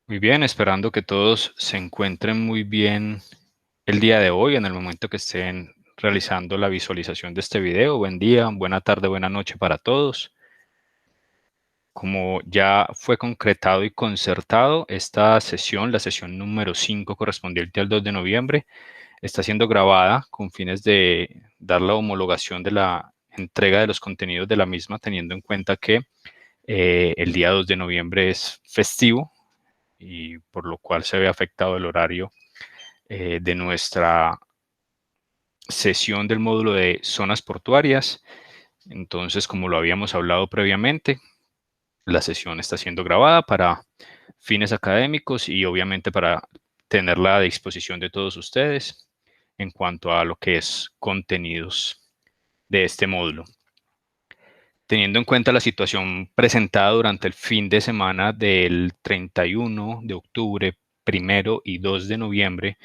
Muy bien, esperando que todos se encuentren muy bien el día de hoy, en el momento que estén realizando la visualización de este video. Buen día, buena tarde, buena noche para todos. Como ya fue concretado y concertado, esta sesión, la sesión número 5 correspondiente al 2 de noviembre, está siendo grabada con fines de dar la homologación de la entrega de los contenidos de la misma, teniendo en cuenta que el día 2 de noviembre es festivo y por lo cual se ve afectado el horario de nuestra sesión del módulo de zonas portuarias. Entonces, como lo habíamos hablado previamente, la sesión está siendo grabada para fines académicos y obviamente para tenerla a disposición de todos ustedes en cuanto a lo que es contenidos de este módulo. Teniendo en cuenta la situación presentada durante el fin de semana del 31 de octubre, 1 y 2 de noviembre,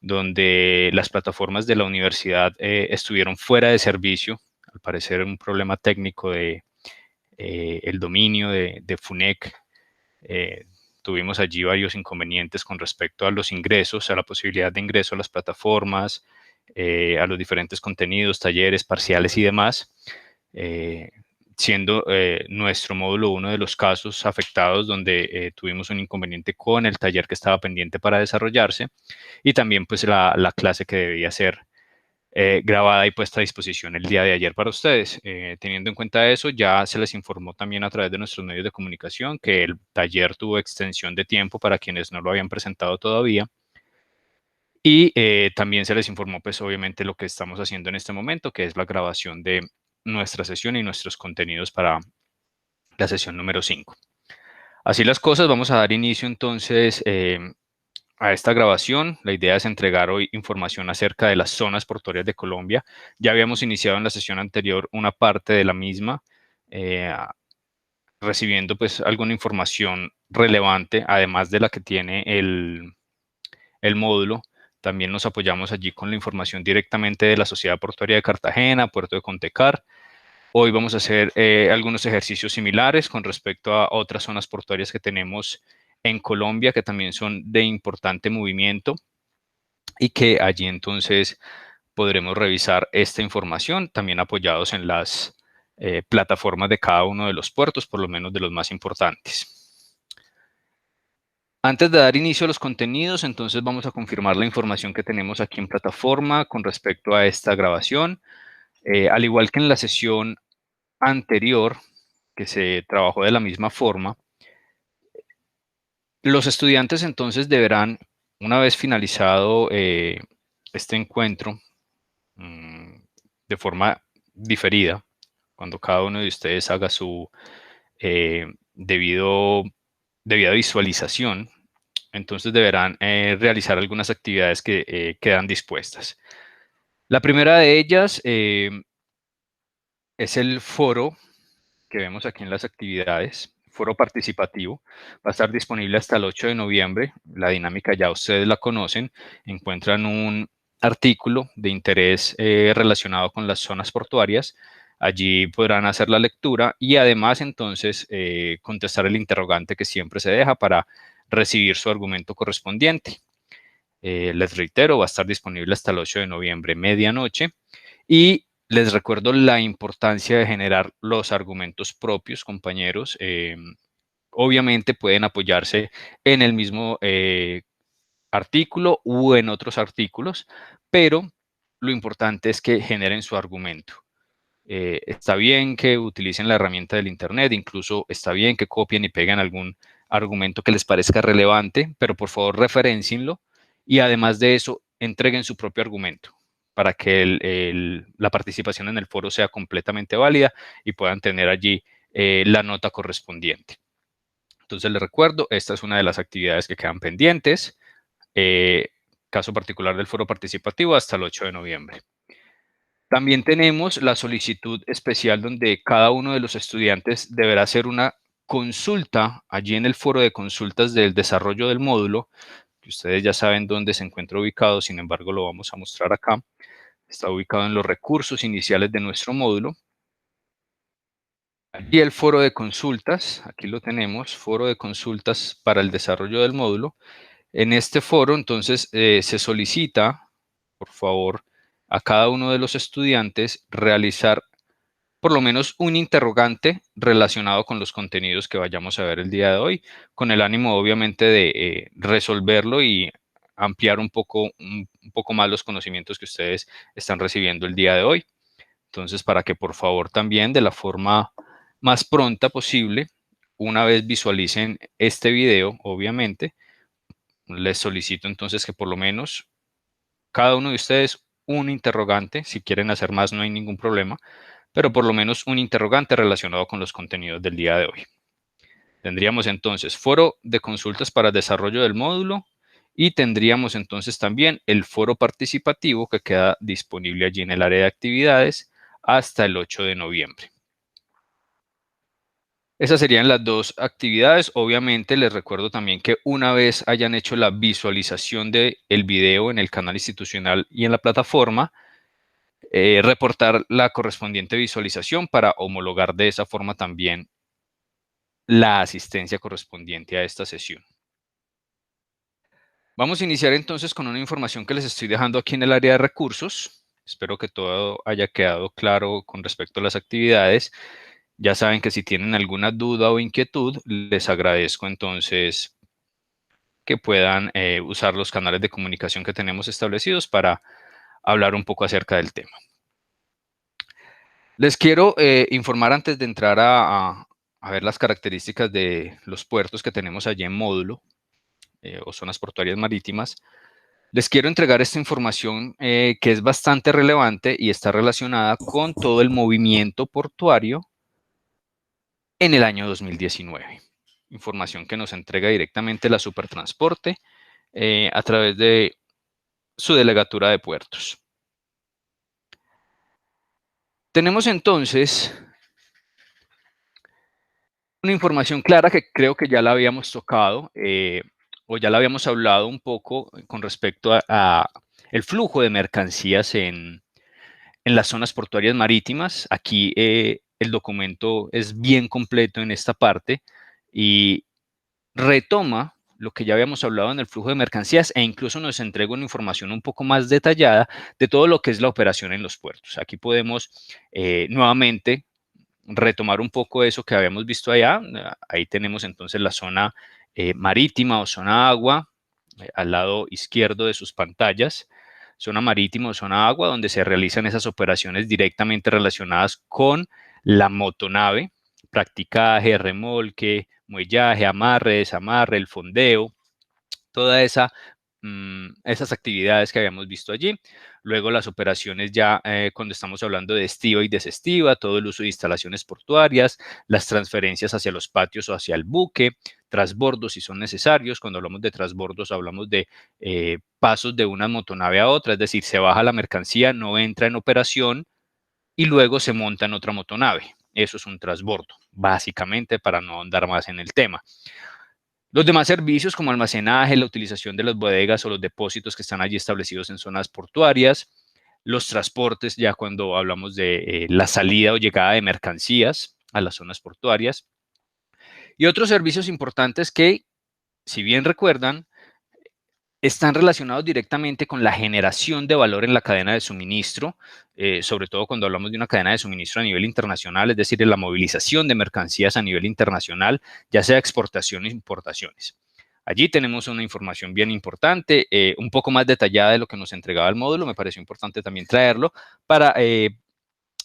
donde las plataformas de la universidad estuvieron fuera de servicio, al parecer un problema técnico de el dominio de FUNEC. Tuvimos allí varios inconvenientes con respecto a los ingresos, a la posibilidad de ingreso a las plataformas, a los diferentes contenidos, talleres, parciales y demás, siendo nuestro módulo uno de los casos afectados donde tuvimos un inconveniente con el taller que estaba pendiente para desarrollarse y también pues la clase que debía ser grabada y puesta a disposición el día de ayer para ustedes. Teniendo en cuenta eso, ya se les informó también a través de nuestros medios de comunicación que el taller tuvo extensión de tiempo para quienes no lo habían presentado todavía. Y también se les informó, pues obviamente, lo que estamos haciendo en este momento, que es la grabación de nuestra sesión y nuestros contenidos para la sesión número 5. Así las cosas, vamos a dar inicio entonces a esta grabación. La idea es entregar hoy información acerca de las zonas portuarias de Colombia. Ya habíamos iniciado en la sesión anterior una parte de la misma, eh, recibiendo pues alguna información relevante, además de la que tiene el módulo. También nos apoyamos allí con la información directamente de la Sociedad Portuaria de Cartagena, Puerto de Contecar. Hoy vamos a hacer algunos ejercicios similares con respecto a otras zonas portuarias que tenemos en Colombia, que también son de importante movimiento y que allí entonces podremos revisar esta información, también apoyados en las plataformas de cada uno de los puertos, por lo menos de los más importantes. Antes de dar inicio a los contenidos, entonces vamos a confirmar la información que tenemos aquí en plataforma con respecto a esta grabación. Al igual que en la sesión anterior, que se trabajó de la misma forma, los estudiantes entonces deberán, una vez finalizado este encuentro, de forma diferida, cuando cada uno de ustedes haga su eh, debida visualización, entonces deberán realizar algunas actividades que quedan dispuestas. La primera de ellas es el foro que vemos aquí en las actividades, foro participativo. Va a estar disponible hasta el 8 de noviembre. La dinámica ya ustedes la conocen. Encuentran un artículo de interés relacionado con las zonas portuarias. Allí podrán hacer la lectura y además entonces contestar el interrogante que siempre se deja para recibir su argumento correspondiente. Les reitero, va a estar disponible hasta el 8 de noviembre, medianoche. Y les recuerdo la importancia de generar los argumentos propios, compañeros. Obviamente pueden apoyarse en el mismo artículo u en otros artículos, pero lo importante es que generen su argumento. Está bien que utilicen la herramienta del Internet, incluso está bien que copien y peguen algún argumento que les parezca relevante, pero por favor referencienlo y además de eso entreguen su propio argumento para que la participación en el foro sea completamente válida y puedan tener allí la nota correspondiente. Entonces les recuerdo, esta es una de las actividades que quedan pendientes, caso particular del foro participativo hasta el 8 de noviembre. También tenemos la solicitud especial donde cada uno de los estudiantes deberá hacer una consulta allí en el foro de consultas del desarrollo del módulo, que ustedes ya saben dónde se encuentra ubicado, sin embargo lo vamos a mostrar acá. Está ubicado en los recursos iniciales de nuestro módulo. Y el foro de consultas, aquí lo tenemos, foro de consultas para el desarrollo del módulo. En este foro, entonces, se solicita, por favor, a cada uno de los estudiantes realizar por lo menos un interrogante relacionado con los contenidos que vayamos a ver el día de hoy, con el ánimo, obviamente, de resolverlo y ampliar un poco más los conocimientos que ustedes están recibiendo el día de hoy. Entonces, para que por favor también de la forma más pronta posible, una vez visualicen este video, obviamente, les solicito entonces que por lo menos cada uno de ustedes un interrogante, si quieren hacer más no hay ningún problema, pero por lo menos un interrogante relacionado con los contenidos del día de hoy. Tendríamos entonces foro de consultas para desarrollo del módulo y tendríamos entonces también el foro participativo que queda disponible allí en el área de actividades hasta el 8 de noviembre. Esas serían las dos actividades. Obviamente les recuerdo también que una vez hayan hecho la visualización del video en el canal institucional y en la plataforma, reportar la correspondiente visualización para homologar de esa forma también la asistencia correspondiente a esta sesión. Vamos a iniciar entonces con una información que les estoy dejando aquí en el área de recursos. Espero que todo haya quedado claro con respecto a las actividades. Ya saben que si tienen alguna duda o inquietud, les agradezco entonces que puedan usar los canales de comunicación que tenemos establecidos para hablar un poco acerca del tema. Les quiero informar antes de entrar a ver las características de los puertos que tenemos allí en módulo o zonas portuarias marítimas. Les quiero entregar esta información que es bastante relevante y está relacionada con todo el movimiento portuario en el año 2019. Información que nos entrega directamente la Supertransporte a través de su delegatura de puertos. Tenemos entonces una información clara que creo que ya la habíamos tocado o ya la habíamos hablado un poco con respecto a el flujo de mercancías en las zonas portuarias marítimas. Aquí el documento es bien completo en esta parte y retoma lo que ya habíamos hablado en el flujo de mercancías e incluso nos entrega una información un poco más detallada de todo lo que es la operación en los puertos. Aquí podemos nuevamente retomar un poco eso que habíamos visto allá. Ahí tenemos entonces la zona marítima o zona agua, al lado izquierdo de sus pantallas. Zona marítima o zona agua, donde se realizan esas operaciones directamente relacionadas con la motonave, practicaje, remolque, muellaje, amarre, desamarre, el fondeo, toda esas actividades que habíamos visto allí. Luego las operaciones ya cuando estamos hablando de estiva y desestiva, todo el uso de instalaciones portuarias, las transferencias hacia los patios o hacia el buque, transbordos si son necesarios. Cuando hablamos de transbordos hablamos de pasos de una motonave a otra, es decir, se baja la mercancía, no entra en operación y luego se monta en otra motonave. Eso es un transbordo, básicamente, para no andar más en el tema. Los demás servicios como almacenaje, la utilización de las bodegas o los depósitos que están allí establecidos en zonas portuarias, los transportes, ya cuando hablamos de la salida o llegada de mercancías a las zonas portuarias, y otros servicios importantes que, si bien recuerdan, están relacionados directamente con la generación de valor en la cadena de suministro, sobre todo cuando hablamos de una cadena de suministro a nivel internacional, es decir, en la movilización de mercancías a nivel internacional, ya sea exportaciones o importaciones. Allí tenemos una información bien importante, un poco más detallada de lo que nos entregaba el módulo. Me pareció importante también traerlo para,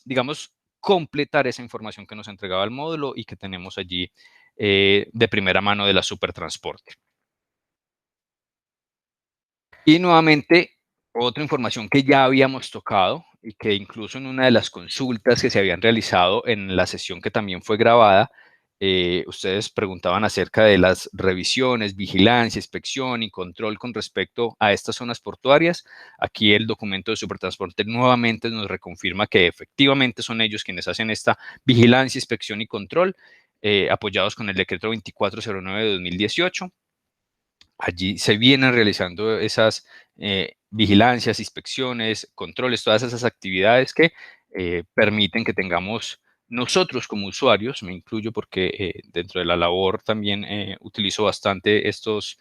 digamos, completar esa información que nos entregaba el módulo y que tenemos allí de primera mano de la Supertransporte. Y nuevamente, otra información que ya habíamos tocado y que incluso en una de las consultas que se habían realizado en la sesión que también fue grabada, ustedes preguntaban acerca de las revisiones, vigilancia, inspección y control con respecto a estas zonas portuarias. Aquí el documento de Supertransporte nuevamente nos reconfirma que efectivamente son ellos quienes hacen esta vigilancia, inspección y control, apoyados con el decreto 2409 de 2018. Allí se vienen realizando esas vigilancias, inspecciones, controles, todas esas actividades que permiten que tengamos nosotros como usuarios, me incluyo porque dentro de la labor también utilizo bastante estas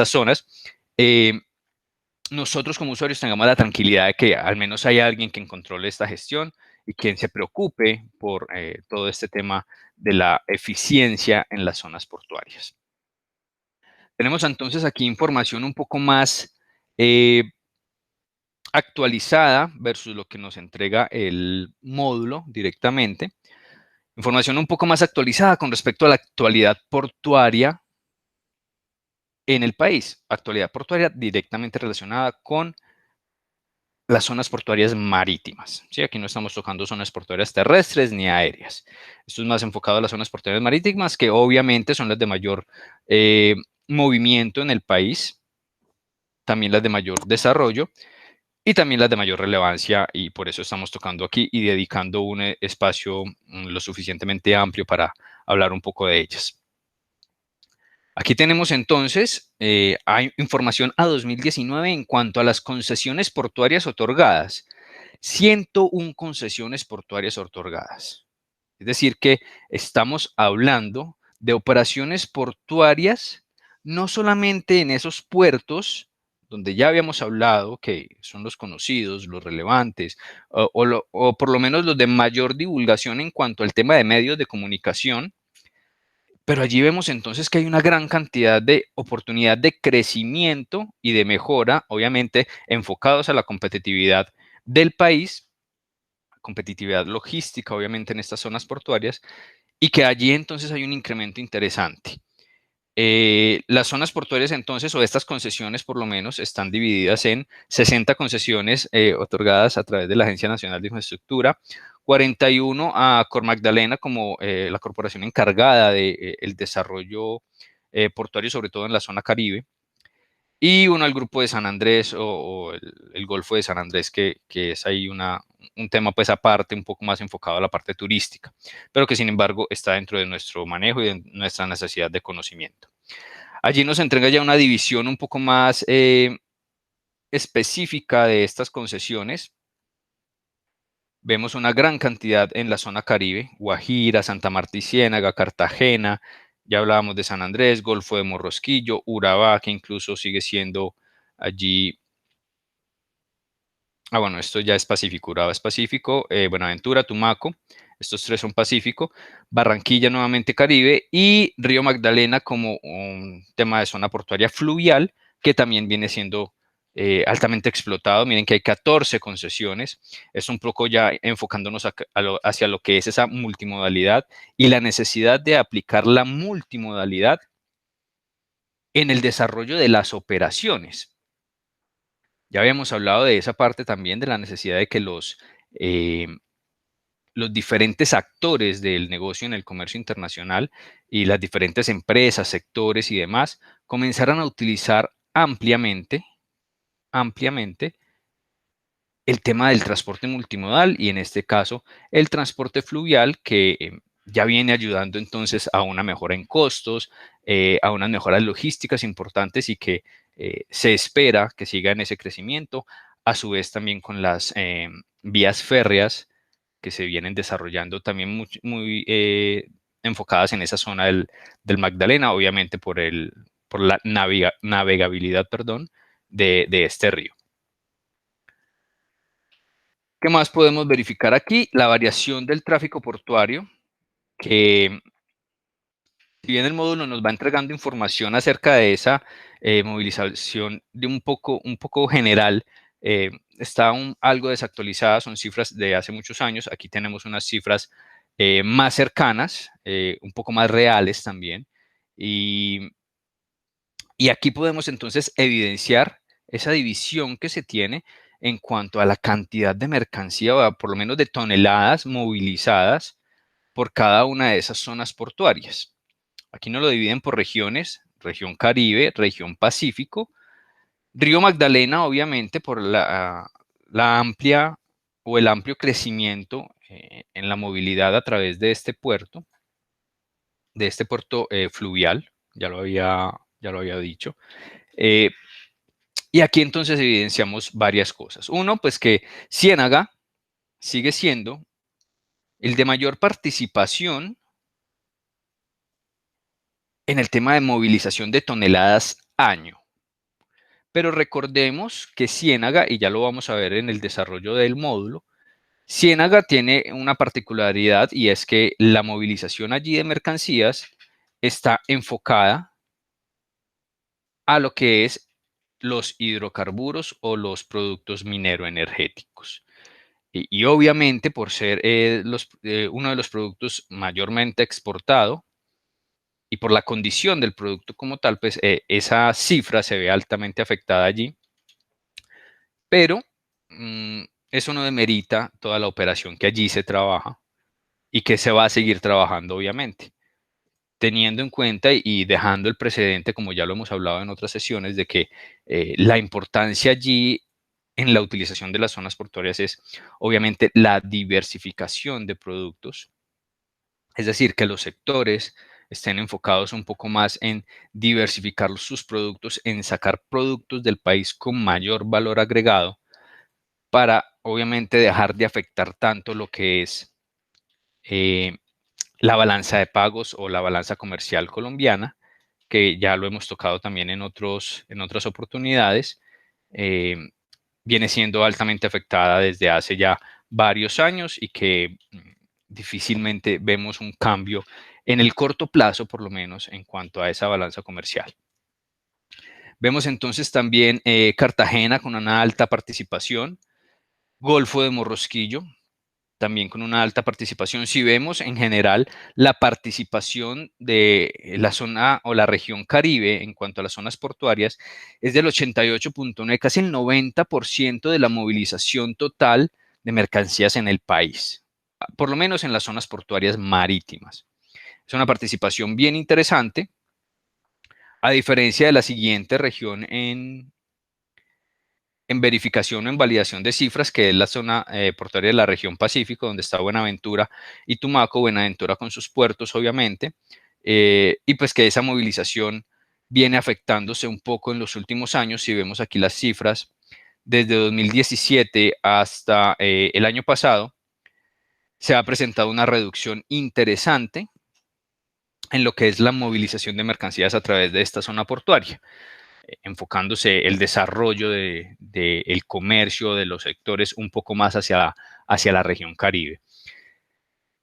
zonas, nosotros como usuarios tengamos la tranquilidad de que al menos hay alguien que controle esta gestión y quien se preocupe por todo este tema de la eficiencia en las zonas portuarias. Tenemos entonces aquí información un poco más eh, actualizada versus lo que nos entrega el módulo directamente. Información un poco más actualizada con respecto a la actualidad portuaria en el país. Actualidad portuaria directamente relacionada con las zonas portuarias marítimas. ¿Sí? Aquí no estamos tocando zonas portuarias terrestres ni aéreas. Esto es más enfocado a las zonas portuarias marítimas, que obviamente son las de mayor movimiento en el país, también las de mayor desarrollo y también las de mayor relevancia, y por eso estamos tocando aquí y dedicando un espacio lo suficientemente amplio para hablar un poco de ellas. Aquí tenemos entonces, hay información a 2019 en cuanto a las concesiones portuarias otorgadas. 101 concesiones portuarias otorgadas. Es decir, que estamos hablando de operaciones portuarias no solamente en esos puertos donde ya habíamos hablado que son los conocidos, los relevantes, o por lo menos los de mayor divulgación en cuanto al tema de medios de comunicación, pero allí vemos entonces que hay una gran cantidad de oportunidad de crecimiento y de mejora, obviamente enfocados a la competitividad del país, competitividad logística, obviamente en estas zonas portuarias, y que allí entonces hay un incremento interesante. Las zonas portuarias entonces, o estas concesiones por lo menos, están divididas en 60 concesiones otorgadas a través de la Agencia Nacional de Infraestructura, 41 a Cor Magdalena como la corporación encargada del desarrollo portuario, sobre todo en la zona Caribe, y uno al grupo de San Andrés o el Golfo de San Andrés, que es ahí un tema pues aparte, un poco más enfocado a la parte turística, pero que sin embargo está dentro de nuestro manejo y de nuestra necesidad de conocimiento. Allí nos entrega ya una división un poco más específica de estas concesiones. Vemos una gran cantidad en la zona Caribe, Guajira, Santa Marta y Ciénaga, Cartagena, ya hablábamos de San Andrés, Golfo de Morrosquillo, Urabá, que incluso sigue siendo allí. Bueno, esto ya es Pacífico, Urabá es Pacífico, Buenaventura, Tumaco, estos tres son Pacífico, Barranquilla nuevamente Caribe y Río Magdalena como un tema de zona portuaria fluvial que también viene siendo altamente explotado. Miren que hay 14 concesiones, es un poco ya enfocándonos hacia lo que es esa multimodalidad y la necesidad de aplicar la multimodalidad en el desarrollo de las operaciones. Ya habíamos hablado de esa parte también, de la necesidad de que los diferentes actores del negocio en el comercio internacional y las diferentes empresas, sectores y demás comenzaran a utilizar ampliamente el tema del transporte multimodal y en este caso el transporte fluvial que ya viene ayudando entonces a una mejora en costos, a unas mejoras logísticas importantes y que se espera que siga en ese crecimiento, a su vez también con las vías férreas que se vienen desarrollando también muy enfocadas en esa zona del Magdalena, obviamente por la navegabilidad, perdón, de este río. ¿Qué más podemos verificar aquí? La variación del tráfico portuario, que si bien el módulo nos va entregando información acerca de esa movilización de un poco general, está algo desactualizada, son cifras de hace muchos años. Aquí tenemos unas cifras más cercanas, un poco más reales también. Y aquí podemos entonces evidenciar esa división que se tiene en cuanto a la cantidad de mercancía, o por lo menos de toneladas movilizadas por cada una de esas zonas portuarias. Aquí nos lo dividen por regiones, región Caribe, región Pacífico, Río Magdalena, obviamente, por la amplia o el amplio crecimiento en la movilidad a través de este puerto fluvial, ya lo había dicho. Y aquí entonces evidenciamos varias cosas. Uno, pues que Ciénaga sigue siendo el de mayor participación en el tema de movilización de toneladas año. Pero recordemos que Ciénaga, y ya lo vamos a ver en el desarrollo del módulo, Ciénaga tiene una particularidad y es que la movilización allí de mercancías está enfocada a lo que es los hidrocarburos o los productos mineroenergéticos. Y obviamente por ser uno de los productos mayormente exportado y por la condición del producto como tal, pues esa cifra se ve altamente afectada allí, pero eso no demerita toda la operación que allí se trabaja y que se va a seguir trabajando, obviamente, teniendo en cuenta y dejando el precedente, como ya lo hemos hablado en otras sesiones, de que la importancia allí en la utilización de las zonas portuarias es obviamente la diversificación de productos, es decir, que los sectores estén enfocados un poco más en diversificar sus productos, en sacar productos del país con mayor valor agregado para obviamente dejar de afectar tanto lo que es eh, la balanza de pagos o la balanza comercial colombiana, que ya lo hemos tocado también en otras oportunidades, eh, viene siendo altamente afectada desde hace ya varios años y que difícilmente vemos un cambio en el corto plazo, por lo menos, en cuanto a esa balanza comercial. Vemos entonces también Cartagena con una alta participación, Golfo de Morrosquillo, también con una alta participación. Si vemos en general la participación de la zona o la región Caribe en cuanto a las zonas portuarias, es del 88.9, casi el 90% de la movilización total de mercancías en el país, por lo menos en las zonas portuarias marítimas. Es una participación bien interesante, a diferencia de la siguiente región en verificación o en validación de cifras, que es la zona portuaria de la región Pacífico, donde está Buenaventura y Tumaco, Buenaventura con sus puertos, obviamente, y pues que esa movilización viene afectándose un poco en los últimos años. Si vemos aquí las cifras, desde 2017 hasta el año pasado, se ha presentado una reducción interesante en lo que es la movilización de mercancías a través de esta zona portuaria, enfocándose el desarrollo del comercio, de los sectores un poco más hacia la región Caribe.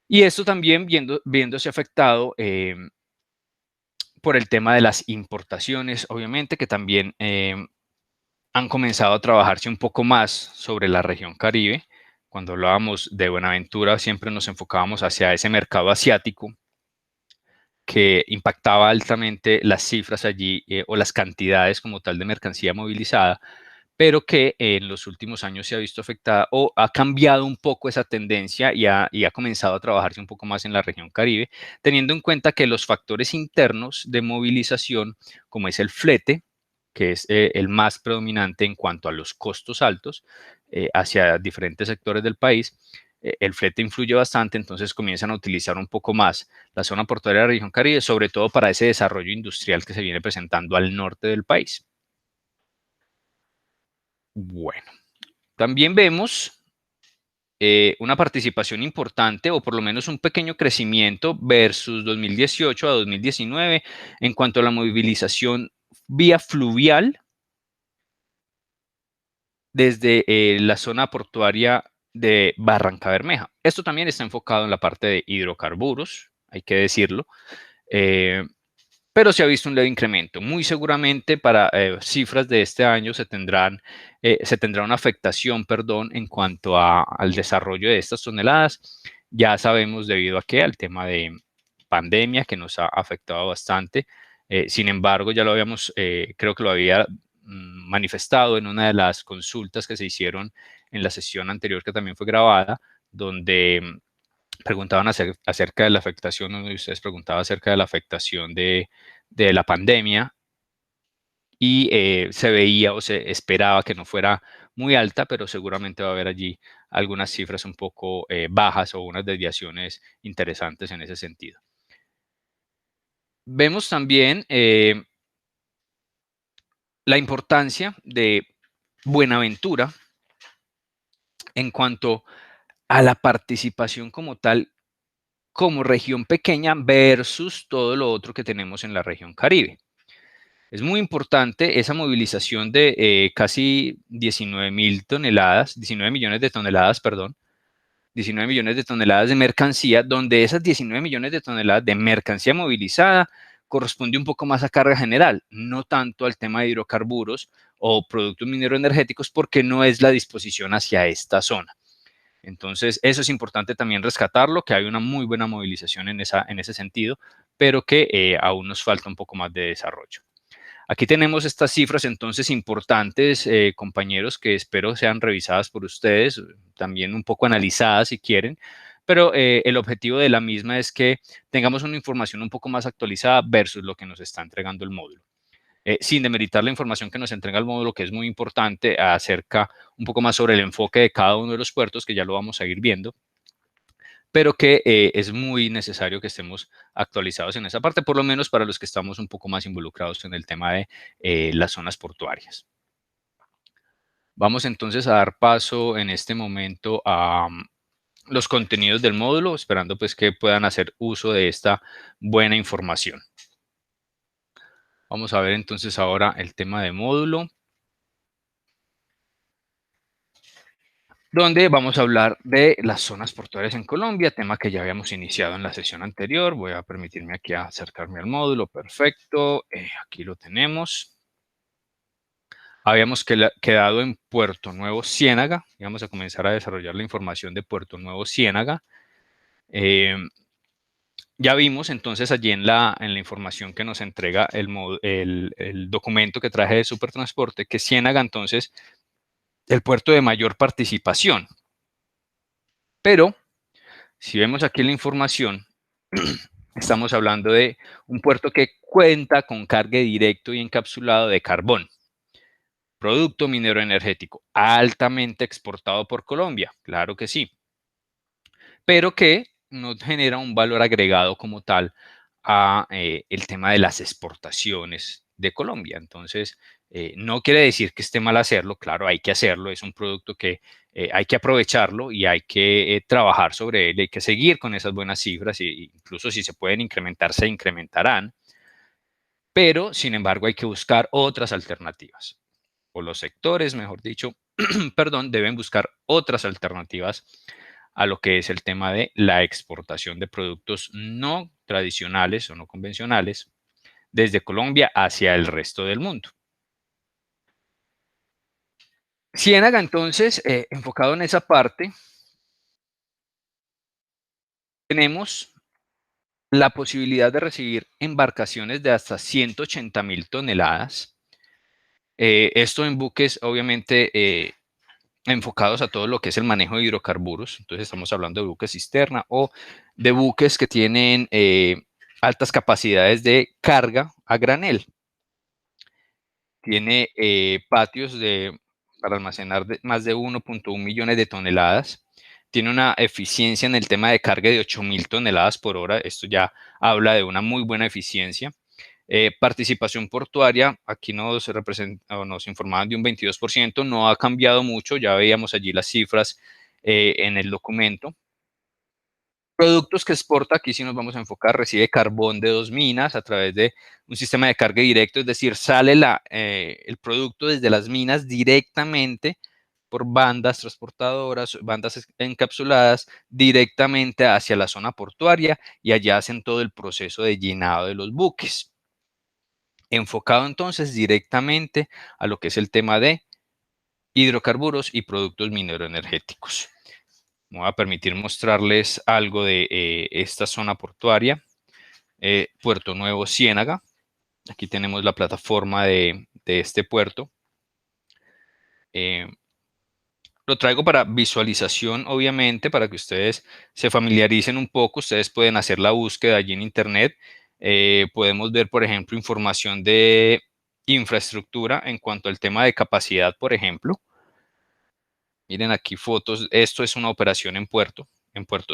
Y esto también viéndose afectado por el tema de las importaciones, obviamente, que también han comenzado a trabajarse un poco más sobre la región Caribe. Cuando hablábamos de Buenaventura, siempre nos enfocábamos hacia ese mercado asiático que impactaba altamente las cifras allí o las cantidades como tal de mercancía movilizada, pero que en los últimos años se ha visto afectada o ha cambiado un poco esa tendencia y ha comenzado a trabajarse un poco más en la región Caribe, teniendo en cuenta que los factores internos de movilización, como es el flete, que es el más predominante en cuanto a los costos altos hacia diferentes sectores del país, el flete influye bastante, entonces comienzan a utilizar un poco más la zona portuaria de la región Caribe, sobre todo para ese desarrollo industrial que se viene presentando al norte del país. Bueno, también vemos una participación importante o por lo menos un pequeño crecimiento versus 2018 a 2019 en cuanto a la movilización vía fluvial desde la zona portuaria de Barranca Bermeja. Esto también está enfocado en la parte de hidrocarburos, hay que decirlo, eh, pero se ha visto un leve incremento. Muy seguramente para cifras de este año se tendrá una afectación, perdón, en cuanto al desarrollo de estas toneladas. Ya sabemos debido a qué, al tema de pandemia que nos ha afectado bastante. Sin embargo, ya lo habíamos, creo que lo había manifestado en una de las consultas que se hicieron en la sesión anterior que también fue grabada, donde preguntaban acerca de la afectación, uno de ustedes preguntaba acerca de la afectación de la pandemia y se veía o se esperaba que no fuera muy alta, pero seguramente va a haber allí algunas cifras un poco bajas o unas desviaciones interesantes en ese sentido. Vemos también la importancia de Buenaventura en cuanto a la participación como tal, como región pequeña versus todo lo otro que tenemos en la región Caribe. Es muy importante esa movilización de casi 19.000 toneladas, 19 millones de toneladas, perdón, 19 millones de toneladas de mercancía, donde esas 19 millones de toneladas de mercancía movilizada corresponde un poco más a carga general, no tanto al tema de hidrocarburos o productos mineroenergéticos, porque no es la disposición hacia esta zona. Entonces, eso es importante también rescatarlo, que hay una muy buena movilización en ese sentido, pero que aún nos falta un poco más de desarrollo. Aquí tenemos estas cifras entonces importantes, compañeros, que espero sean revisadas por ustedes, también un poco analizadas si quieren, pero el objetivo de la misma es que tengamos una información un poco más actualizada versus lo que nos está entregando el módulo. Sin demeritar la información que nos entrega el módulo, que es muy importante, acerca un poco más sobre el enfoque de cada uno de los puertos, que ya lo vamos a ir viendo, pero que es muy necesario que estemos actualizados en esa parte, por lo menos para los que estamos un poco más involucrados en el tema de las zonas portuarias. Vamos entonces a dar paso en este momento a los contenidos del módulo, esperando pues que puedan hacer uso de esta buena información. Vamos a ver entonces ahora el tema de módulo, donde vamos a hablar de las zonas portuarias en Colombia, tema que ya habíamos iniciado en la sesión anterior. Voy a permitirme aquí acercarme al módulo, perfecto, aquí lo tenemos. Habíamos quedado en Puerto Nuevo Ciénaga, y vamos a comenzar a desarrollar la información de Puerto Nuevo Ciénaga. Ya vimos entonces allí en la información que nos entrega el documento que traje de Supertransporte, que Ciénaga entonces el puerto de mayor participación. Pero si vemos aquí la información, estamos hablando de un puerto que cuenta con cargue directo y encapsulado de carbón, producto minero energético, altamente exportado por Colombia, claro que sí, pero que no genera un valor agregado como tal a el tema de las exportaciones de Colombia. Entonces, no quiere decir que esté mal hacerlo, claro, hay que hacerlo, es un producto que hay que aprovecharlo y hay que trabajar sobre él, hay que seguir con esas buenas cifras, e incluso si se pueden incrementar, se incrementarán, pero sin embargo hay que buscar otras alternativas, o los sectores, mejor dicho, perdón, deben buscar otras alternativas a lo que es el tema de la exportación de productos no tradicionales o no convencionales desde Colombia hacia el resto del mundo. Ciénaga, entonces, enfocado en esa parte, tenemos la posibilidad de recibir embarcaciones de hasta 180.000 toneladas. Esto en buques, obviamente, enfocados a todo lo que es el manejo de hidrocarburos. Entonces, estamos hablando de buques cisterna o de buques que tienen altas capacidades de carga a granel. Tiene patios para almacenar más de 1.1 millones de toneladas. Tiene una eficiencia en el tema de carga de 8.000 toneladas por hora. Esto ya habla de una muy buena eficiencia. Participación portuaria, aquí nos informaban de un 22%, no ha cambiado mucho, ya veíamos allí las cifras en el documento. Productos que exporta, aquí sí nos vamos a enfocar, recibe carbón de 2 minas a través de un sistema de carga directo, es decir, sale el producto desde las minas directamente por bandas transportadoras, bandas encapsuladas directamente hacia la zona portuaria y allá hacen todo el proceso de llenado de los buques. Enfocado entonces directamente a lo que es el tema de hidrocarburos y productos mineroenergéticos. Me voy a permitir mostrarles algo de esta zona portuaria, Puerto Nuevo Ciénaga. Aquí tenemos la plataforma de este puerto. Lo traigo para visualización, obviamente, para que ustedes se familiaricen un poco. Ustedes pueden hacer la búsqueda allí en Internet. Podemos ver, por ejemplo, información de infraestructura en cuanto al tema de capacidad, por ejemplo. Miren aquí fotos. Esto es una operación en Puerto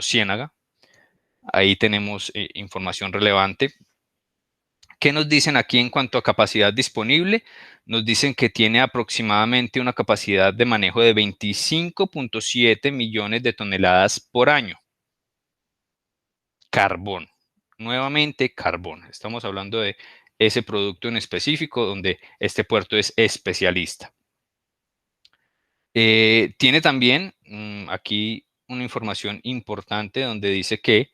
Ciénaga. Ahí tenemos información relevante ¿Qué nos dicen aquí en cuanto a capacidad disponible? Nos dicen que tiene aproximadamente una capacidad de manejo de 25.7 millones de toneladas por año. Carbón. Nuevamente, carbón. Estamos hablando de ese producto en específico donde este puerto es especialista. Tiene también aquí una información importante donde dice que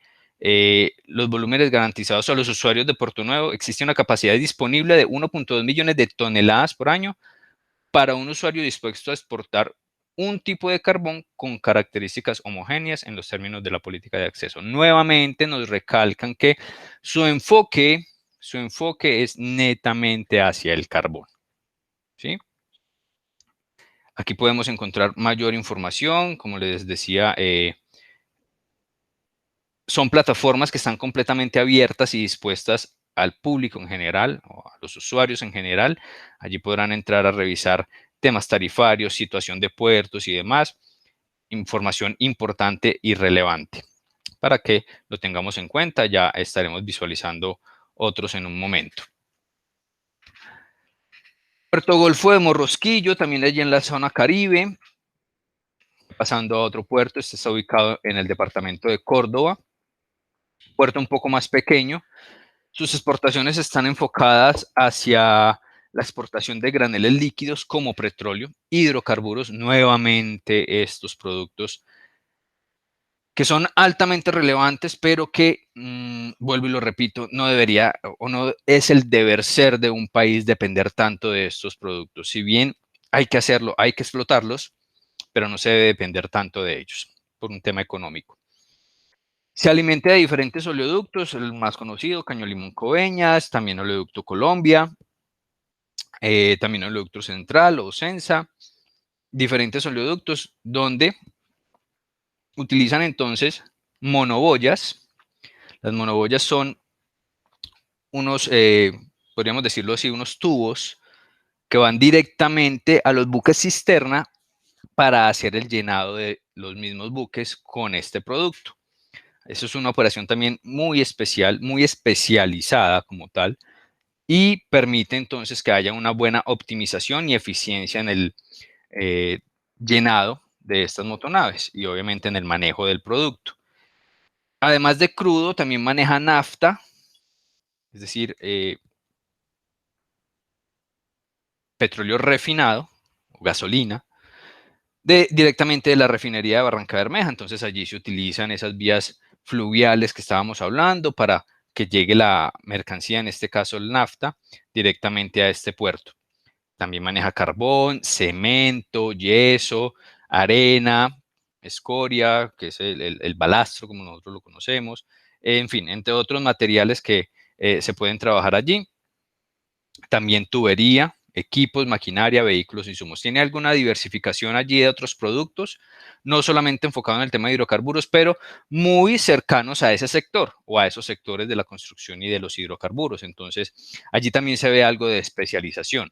los volúmenes garantizados a los usuarios de Puerto Nuevo, existe una capacidad disponible de 1.2 millones de toneladas por año para un usuario dispuesto a exportar un tipo de carbón con características homogéneas en los términos de la política de acceso. Nuevamente nos recalcan que su enfoque es netamente hacia el carbón, ¿sí? Aquí podemos encontrar mayor información, como les decía, son plataformas que están completamente abiertas y dispuestas al público en general, o a los usuarios en general. Allí podrán entrar a revisar temas tarifarios, situación de puertos y demás, información importante y relevante. Para que lo tengamos en cuenta, ya estaremos visualizando otros en un momento. Puerto Golfo de Morrosquillo, también allí en la zona Caribe. Pasando a otro puerto, este está ubicado en el departamento de Córdoba, puerto un poco más pequeño. Sus exportaciones están enfocadas hacia la exportación de graneles líquidos como petróleo, hidrocarburos, nuevamente estos productos que son altamente relevantes, pero que, vuelvo y lo repito, no debería o no es el deber ser de un país depender tanto de estos productos. Si bien hay que hacerlo, hay que explotarlos, pero no se debe depender tanto de ellos por un tema económico. Se alimenta de diferentes oleoductos, el más conocido, Caño Limón Coveñas, también Oleoducto Colombia, también Oleoducto Central o Sensa, diferentes oleoductos donde utilizan entonces monoboyas. Las monoboyas son unos, podríamos decirlo así, unos tubos que van directamente a los buques cisterna para hacer el llenado de los mismos buques con este producto. Eso es una operación también muy especial, muy especializada como tal, y permite entonces que haya una buena optimización y eficiencia en el llenado de estas motonaves y obviamente en el manejo del producto. Además de crudo, también maneja nafta, es decir, petróleo refinado o gasolina, directamente de la refinería de Barranca Bermeja. Entonces allí se utilizan esas vías fluviales que estábamos hablando para que llegue la mercancía, en este caso el nafta, directamente a este puerto. También maneja carbón, cemento, yeso, arena, escoria, que es el balastro, como nosotros lo conocemos, en fin, entre otros materiales que se pueden trabajar allí. También tubería, equipos, maquinaria, vehículos, insumos. Tiene alguna diversificación allí de otros productos, no solamente enfocado en el tema de hidrocarburos, pero muy cercanos a ese sector o a esos sectores de la construcción y de los hidrocarburos. Entonces, allí también se ve algo de especialización.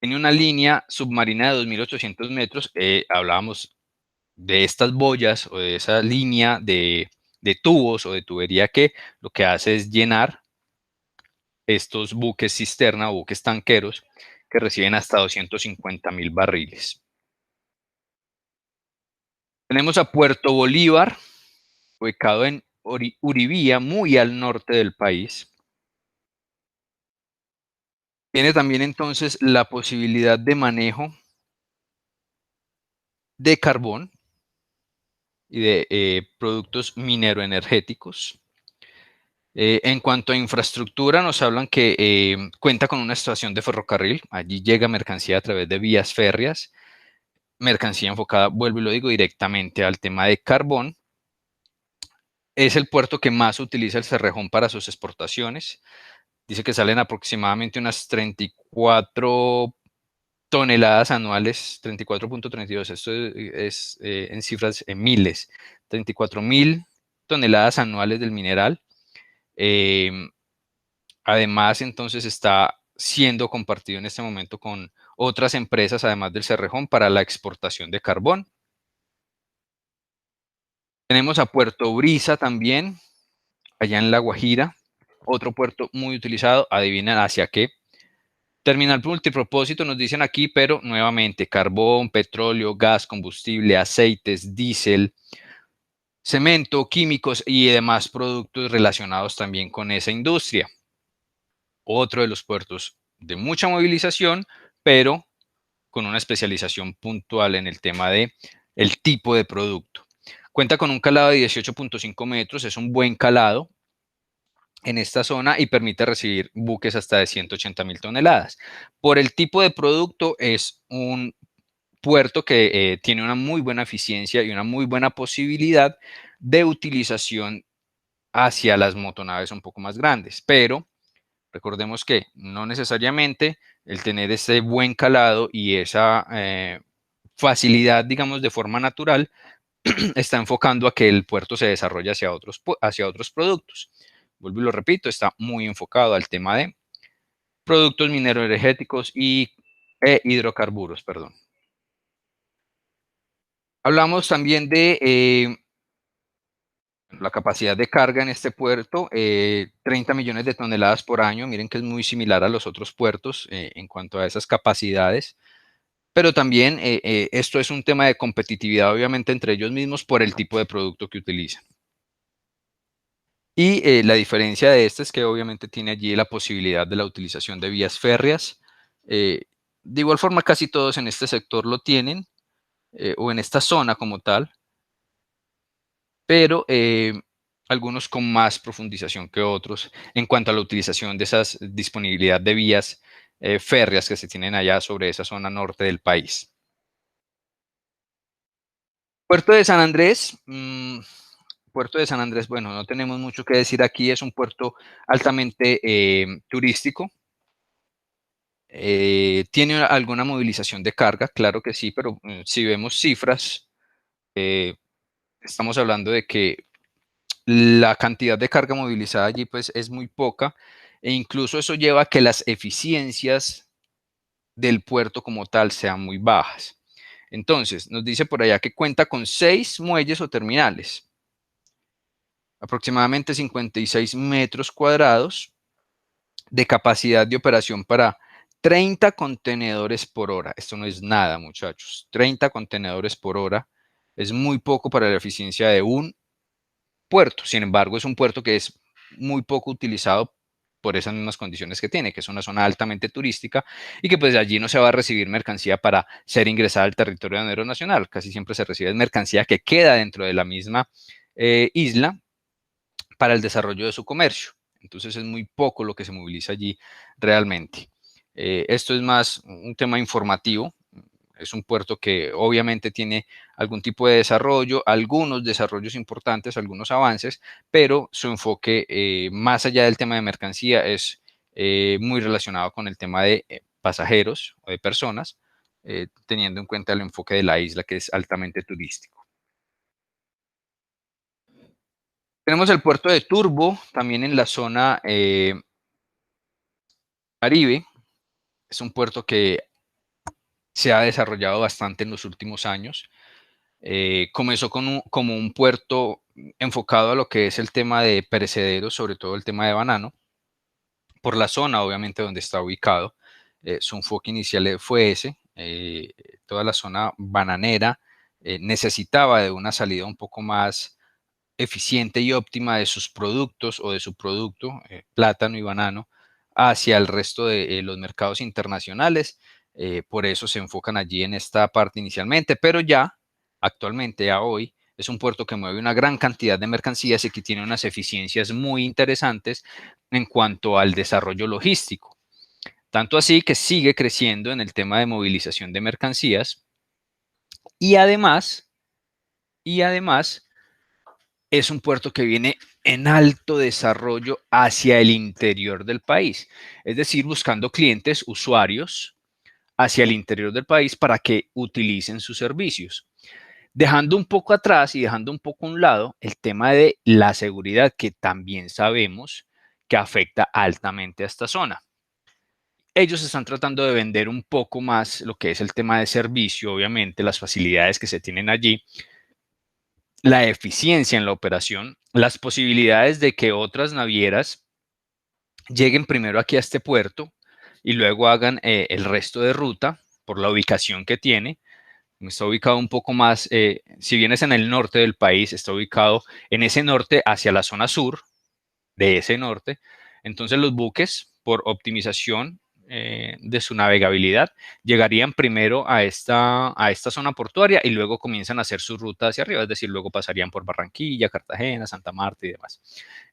Tiene una línea submarina de 2.800 metros. Hablábamos de estas boyas o de esa línea de tubos o de tubería que lo que hace es llenar estos buques cisterna o buques tanqueros que reciben hasta 250.000 barriles. Tenemos a Puerto Bolívar, ubicado en Uribía, muy al norte del país. Tiene también entonces la posibilidad de manejo de carbón y de productos mineroenergéticos. En cuanto a infraestructura, nos hablan que cuenta con una estación de ferrocarril. Allí llega mercancía a través de vías férreas. Mercancía enfocada, vuelvo y lo digo, directamente al tema de carbón. Es el puerto que más utiliza el Cerrejón para sus exportaciones. Dice que salen aproximadamente unas 34 toneladas anuales, 34.32. Esto es en cifras, en miles. 34.000 toneladas anuales del mineral. Además, entonces está siendo compartido en este momento con otras empresas, además del Cerrejón, para la exportación de carbón. Tenemos a Puerto Brisa también, allá en La Guajira. Otro puerto muy utilizado, adivinen hacia qué. Terminal multipropósito nos dicen aquí, pero nuevamente carbón, petróleo, gas, combustible, aceites, diésel, cemento, químicos y demás productos relacionados también con esa industria. Otro de los puertos de mucha movilización, pero con una especialización puntual en el tema de el tipo de producto. Cuenta con un calado de 18.5 metros, es un buen calado en esta zona y permite recibir buques hasta de 180.000 toneladas. Por el tipo de producto es un puerto que tiene una muy buena eficiencia y una muy buena posibilidad de utilización hacia las motonaves un poco más grandes, pero recordemos que no necesariamente el tener ese buen calado y esa facilidad, digamos, de forma natural, está enfocando a que el puerto se desarrolle hacia otros productos. Vuelvo y lo repito, está muy enfocado al tema de productos mineroenergéticos e hidrocarburos, perdón. Hablamos también de la capacidad de carga en este puerto, 30 millones de toneladas por año. Miren que es muy similar a los otros puertos en cuanto a esas capacidades. Pero también esto es un tema de competitividad, obviamente, entre ellos mismos por el tipo de producto que utilizan. Y la diferencia de este es que obviamente tiene allí la posibilidad de la utilización de vías férreas. De igual forma, casi todos en este sector lo tienen, o en esta zona como tal, pero algunos con más profundización que otros en cuanto a la utilización de esas disponibilidad de vías férreas que se tienen allá sobre esa zona norte del país. Puerto de San Andrés, Puerto de San Andrés, bueno, no tenemos mucho que decir aquí, es un puerto altamente turístico. ¿Tiene alguna movilización de carga? Claro que sí, pero si vemos cifras, eh, estamos hablando de que la cantidad de carga movilizada allí pues es muy poca e incluso eso lleva a que las eficiencias del puerto como tal sean muy bajas. Entonces, nos dice por allá que cuenta con 6 muelles o terminales, aproximadamente 56 metros cuadrados de capacidad de operación para 30 contenedores por hora. Esto no es nada, muchachos. 30 contenedores por hora es muy poco para la eficiencia de un puerto. Sin embargo, es un puerto que es muy poco utilizado por esas mismas condiciones que tiene, que es una zona altamente turística y que pues allí no se va a recibir mercancía para ser ingresada al territorio aduanero nacional. Casi siempre se recibe mercancía que queda dentro de la misma isla para el desarrollo de su comercio. Entonces es muy poco lo que se moviliza allí realmente. Esto es más un tema informativo. Es un puerto que obviamente tiene algún tipo de desarrollo, algunos desarrollos importantes, algunos avances, pero su enfoque más allá del tema de mercancía es muy relacionado con el tema de pasajeros o de personas, teniendo en cuenta el enfoque de la isla que es altamente turístico. Tenemos el puerto de Turbo, también en la zona Caribe. Es un puerto que se ha desarrollado bastante en los últimos años. Comenzó como un puerto enfocado a lo que es el tema de perecederos, sobre todo el tema de banano, por la zona obviamente donde está ubicado. Su enfoque inicial fue ese, toda la zona bananera necesitaba de una salida un poco más eficiente y óptima de sus productos o de su producto, plátano y banano, hacia el resto de los mercados internacionales. Por eso se enfocan allí en esta parte inicialmente, pero ya actualmente, a hoy, es un puerto que mueve una gran cantidad de mercancías y que tiene unas eficiencias muy interesantes en cuanto al desarrollo logístico. Tanto así que sigue creciendo en el tema de movilización de mercancías y además es un puerto que viene en alto desarrollo hacia el interior del país, es decir, buscando clientes, usuarios hacia el interior del país para que utilicen sus servicios. Dejando un poco atrás y dejando un poco a un lado el tema de la seguridad, que también sabemos que afecta altamente a esta zona. Ellos están tratando de vender un poco más lo que es el tema de servicio, obviamente las facilidades que se tienen allí, la eficiencia en la operación, las posibilidades de que otras navieras lleguen primero aquí a este puerto y luego hagan el resto de ruta por la ubicación que tiene. Está ubicado un poco más, si bien es en el norte del país, está ubicado en ese norte hacia la zona sur de ese norte. Entonces los buques, por optimización de su navegabilidad, llegarían primero a esta zona portuaria y luego comienzan a hacer su ruta hacia arriba, es decir, luego pasarían por Barranquilla, Cartagena, Santa Marta y demás.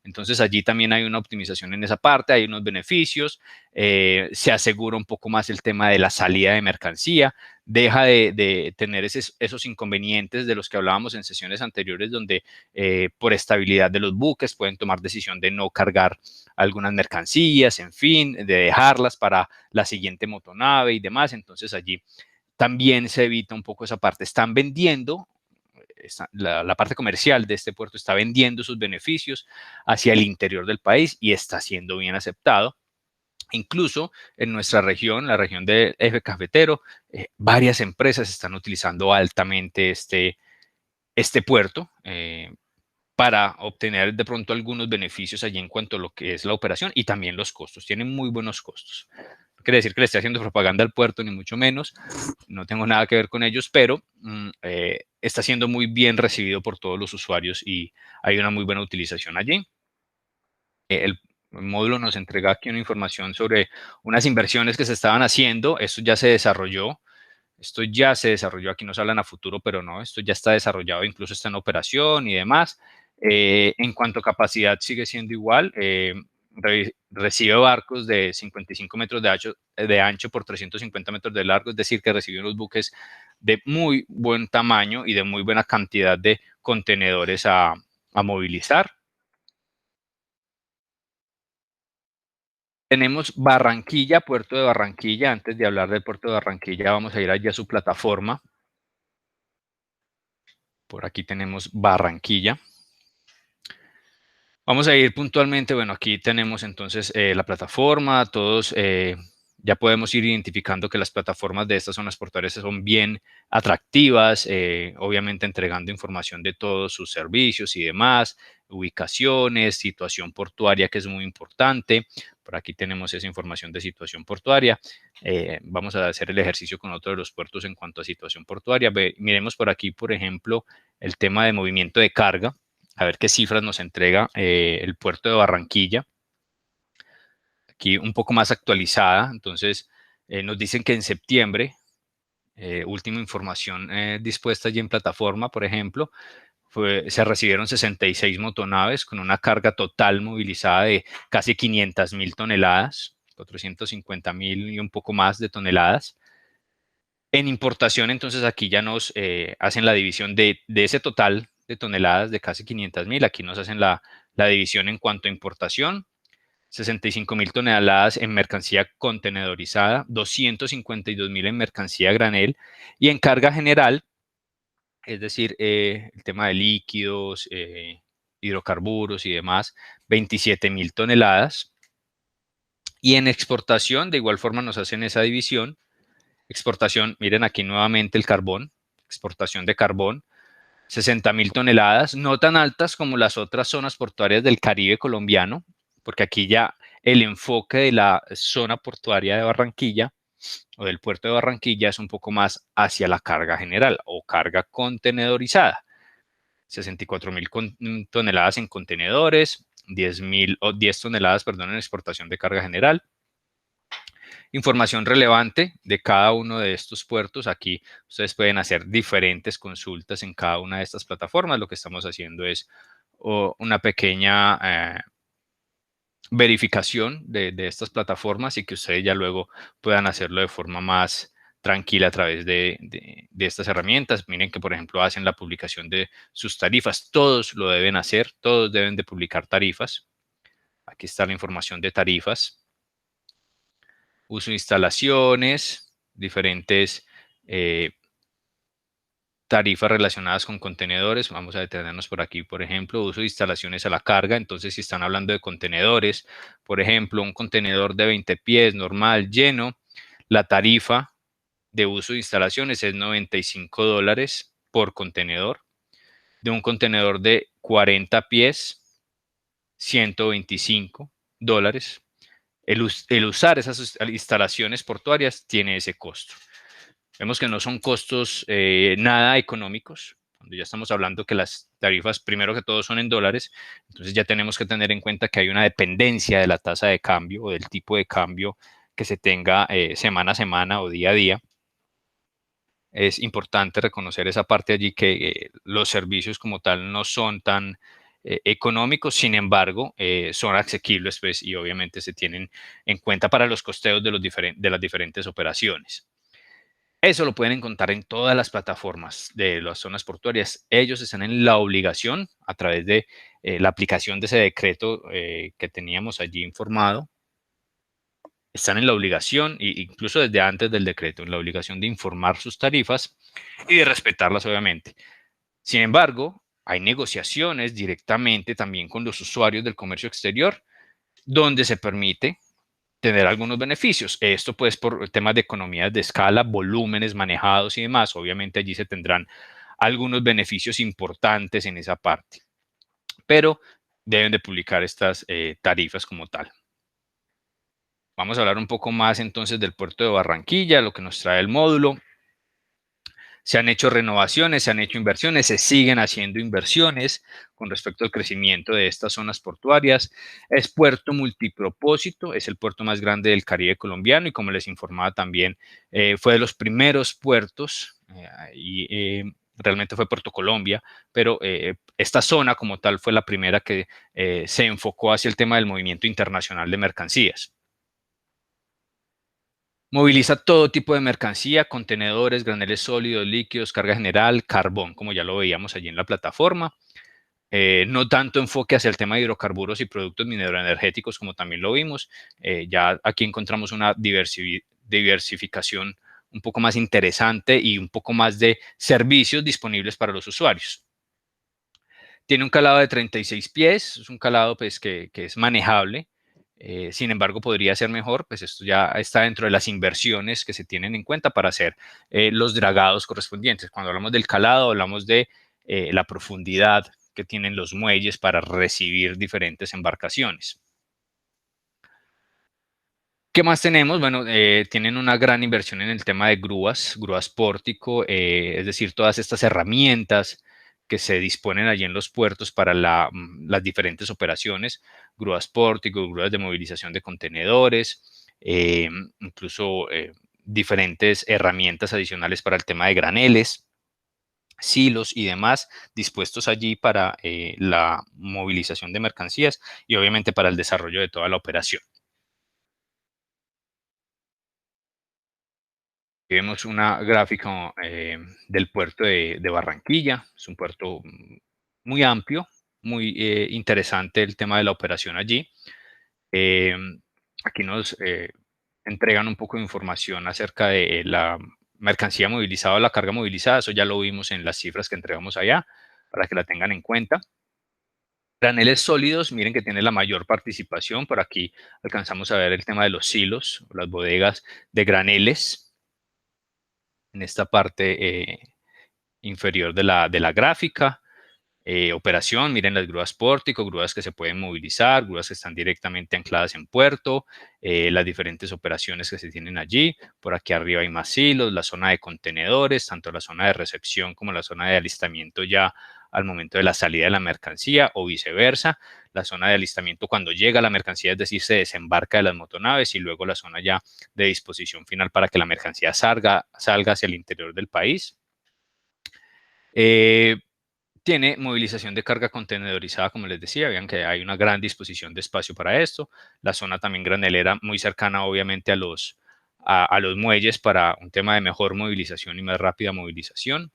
Entonces allí también hay una optimización en esa parte, hay unos beneficios, se asegura un poco más el tema de la salida de mercancía, deja de tener esos inconvenientes de los que hablábamos en sesiones anteriores, donde por estabilidad de los buques pueden tomar decisión de no cargar algunas mercancías, en fin, de dejarlas para la siguiente motonave y demás. Entonces allí también se evita un poco esa parte. Están vendiendo, la parte comercial de este puerto está vendiendo sus beneficios hacia el interior del país y está siendo bien aceptado. Incluso en nuestra región, la región del eje cafetero, varias empresas están utilizando altamente este puerto para obtener de pronto algunos beneficios allí en cuanto a lo que es la operación y también los costos. Tienen muy buenos costos. No quiere decir que le esté haciendo propaganda al puerto, ni mucho menos. No tengo nada que ver con ellos, pero está siendo muy bien recibido por todos los usuarios y hay una muy buena utilización allí. El módulo nos entrega aquí una información sobre unas inversiones que se estaban haciendo. Esto ya se desarrolló. Esto ya se desarrolló, aquí nos hablan a futuro, pero no, esto ya está desarrollado, incluso está en operación y demás. En cuanto a capacidad, sigue siendo igual. Recibe barcos de 55 metros de ancho por 350 metros de largo, es decir, que recibe unos buques de muy buen tamaño y de muy buena cantidad de contenedores a movilizar. Tenemos Barranquilla, puerto de Barranquilla. Antes de hablar del puerto de Barranquilla, vamos a ir allí a su plataforma. Por aquí tenemos Barranquilla. Vamos a ir puntualmente, bueno, aquí tenemos entonces la plataforma, todos ya podemos ir identificando que las plataformas de estas zonas portuarias son bien atractivas, obviamente entregando información de todos sus servicios y demás, ubicaciones, situación portuaria que es muy importante. Por aquí tenemos esa información de situación portuaria. Vamos a hacer el ejercicio con otro de los puertos en cuanto a situación portuaria. Miremos por aquí, por ejemplo, el tema de movimiento de carga, a ver qué cifras nos entrega el puerto de Barranquilla. Aquí un poco más actualizada, entonces nos dicen que en septiembre, última información dispuesta allí en plataforma, por ejemplo, se recibieron 66 motonaves con una carga total movilizada de casi 500.000 toneladas, 450.000 y un poco más de toneladas. En importación, entonces aquí ya nos hacen la división de ese total de toneladas de casi 500.000. Aquí nos hacen la división en cuanto a importación. 65.000 toneladas en mercancía contenedorizada, 252.000 en mercancía granel y en carga general, es decir, el tema de líquidos, hidrocarburos y demás, 27.000 toneladas. Y en exportación, de igual forma nos hacen esa división. Exportación, miren aquí nuevamente el carbón, exportación de carbón, 60.000 toneladas, no tan altas como las otras zonas portuarias del Caribe colombiano, porque aquí ya el enfoque de la zona portuaria de Barranquilla o del puerto de Barranquilla es un poco más hacia la carga general o carga contenedorizada. 64.000 toneladas en contenedores, 10 toneladas, perdón, en exportación de carga general. Información relevante de cada uno de estos puertos. Aquí ustedes pueden hacer diferentes consultas en cada una de estas plataformas. Lo que estamos haciendo es una pequeña verificación de estas plataformas y que ustedes ya luego puedan hacerlo de forma más tranquila a través de estas herramientas. Miren que, por ejemplo, hacen la publicación de sus tarifas. Todos lo deben hacer, todos deben de publicar tarifas. Aquí está la información de tarifas. Uso de instalaciones, diferentes tarifas relacionadas con contenedores. Vamos a detenernos por aquí, por ejemplo, uso de instalaciones a la carga. Entonces, si están hablando de contenedores, por ejemplo, un contenedor de 20 pies normal, lleno, la tarifa de uso de instalaciones es $95 por contenedor. De un contenedor de 40 pies, $125. el usar esas instalaciones portuarias tiene ese costo. Vemos que no son costos nada económicos, cuando ya estamos hablando que las tarifas, primero que todo, son en dólares, entonces ya tenemos que tener en cuenta que hay una dependencia de la tasa de cambio o del tipo de cambio que se tenga semana a semana o día a día. Es importante reconocer esa parte allí que los servicios como tal no son tan económicos, sin embargo, son asequibles pues, y obviamente se tienen en cuenta para los costeos de las diferentes operaciones. Eso lo pueden encontrar en todas las plataformas de las zonas portuarias. Ellos están en la obligación, a través de la aplicación de ese decreto que teníamos allí informado, están en la obligación, incluso desde antes del decreto, en la obligación de informar sus tarifas y de respetarlas, obviamente. Sin embargo, hay negociaciones directamente también con los usuarios del comercio exterior, donde se permite tener algunos beneficios. Esto pues por temas de economías de escala, volúmenes manejados y demás. Obviamente allí se tendrán algunos beneficios importantes en esa parte, pero deben de publicar estas tarifas como tal. Vamos a hablar un poco más entonces del puerto de Barranquilla, lo que nos trae el módulo. Se han hecho renovaciones, se han hecho inversiones, se siguen haciendo inversiones con respecto al crecimiento de estas zonas portuarias. Es puerto multipropósito, es el puerto más grande del Caribe colombiano y como les informaba también, fue de los primeros puertos y realmente fue Puerto Colombia, pero esta zona como tal fue la primera que se enfocó hacia el tema del movimiento internacional de mercancías. Moviliza todo tipo de mercancía, contenedores, graneles sólidos, líquidos, carga general, carbón, como ya lo veíamos allí en la plataforma. No tanto enfoque hacia el tema de hidrocarburos y productos mineroenergéticos como también lo vimos. Ya aquí encontramos una diversificación un poco más interesante y un poco más de servicios disponibles para los usuarios. Tiene un calado de 36 pies, es un calado pues, que es manejable. Sin embargo, podría ser mejor, pues esto ya está dentro de las inversiones que se tienen en cuenta para hacer los dragados correspondientes. Cuando hablamos del calado, hablamos de la profundidad que tienen los muelles para recibir diferentes embarcaciones. ¿Qué más tenemos? Bueno, tienen una gran inversión en el tema de grúas, grúas pórtico, es decir, todas estas herramientas que se disponen allí en los puertos para las diferentes operaciones, grúas pórtico, grúas de movilización de contenedores, incluso diferentes herramientas adicionales para el tema de graneles, silos y demás dispuestos allí para la movilización de mercancías y obviamente para el desarrollo de toda la operación. Vemos una gráfica del puerto de Barranquilla. Es un puerto muy amplio, muy interesante el tema de la operación allí. Eh, Aquí nos entregan un poco de información acerca de la mercancía movilizada o la carga movilizada. Eso ya lo vimos en las cifras que entregamos allá, para que la tengan en cuenta. Graneles sólidos, miren que tiene la mayor participación. Por aquí alcanzamos a ver el tema de los silos, o las bodegas de graneles en esta parte inferior de la gráfica. Operación, miren las grúas pórtico, grúas que se pueden movilizar, grúas que están directamente ancladas en puerto, las diferentes operaciones que se tienen allí. Por aquí arriba hay más hilos, la zona de contenedores, tanto la zona de recepción como la zona de alistamiento ya al momento de la salida de la mercancía o viceversa, la zona de alistamiento cuando llega la mercancía, es decir, se desembarca de las motonaves y luego la zona ya de disposición final para que la mercancía salga hacia el interior del país. Tiene movilización de carga contenedorizada, como les decía, vean que hay una gran disposición de espacio para esto. La zona también granelera muy cercana, obviamente, a los muelles para un tema de mejor movilización y más rápida movilización.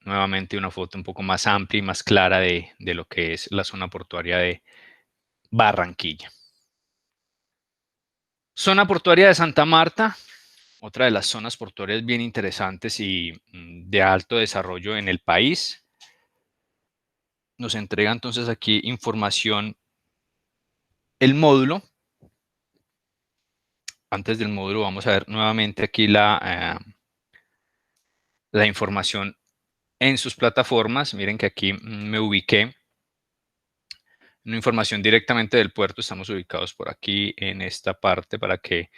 Nuevamente una foto un poco más amplia y más clara de lo que es la zona portuaria de Barranquilla. Zona portuaria de Santa Marta, otra de las zonas portuarias bien interesantes y de alto desarrollo en el país. Nos entrega entonces aquí información el módulo. Antes del módulo vamos a ver nuevamente aquí la información en sus plataformas. Miren que aquí me ubiqué una información directamente del puerto. Estamos ubicados por aquí en esta parte para que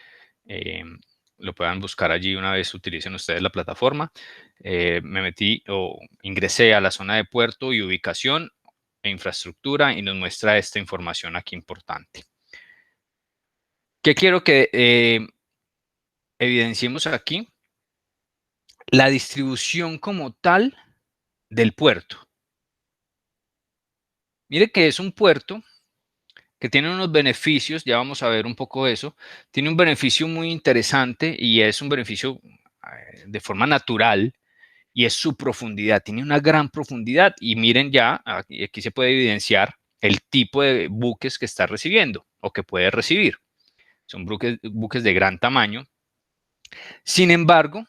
lo puedan buscar allí una vez utilicen ustedes la plataforma. Me metí o ingresé a la zona de puerto y ubicación e infraestructura y nos muestra esta información aquí importante. ¿Qué quiero que evidenciemos aquí? La distribución como tal del puerto. Mire que es un puerto que tiene unos beneficios, ya vamos a ver un poco eso, tiene un beneficio muy interesante y es un beneficio de forma natural y es su profundidad, tiene una gran profundidad y miren ya, aquí se puede evidenciar el tipo de buques que está recibiendo o que puede recibir. Son buques de gran tamaño. Sin embargo,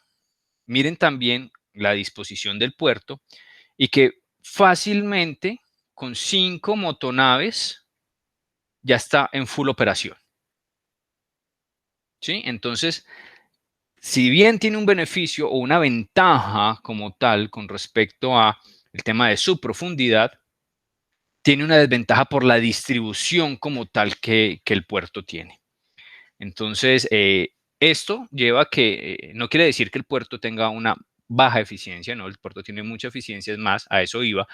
miren también la disposición del puerto y que fácilmente con 5 motonaves ya está en full operación. ¿Sí? Entonces, si bien tiene un beneficio o una ventaja como tal con respecto a el tema de su profundidad, tiene una desventaja por la distribución como tal que el puerto tiene. Entonces, esto lleva a que, no quiere decir que el puerto tenga una baja eficiencia, no, el puerto tiene mucha eficiencia, es más, a eso iba,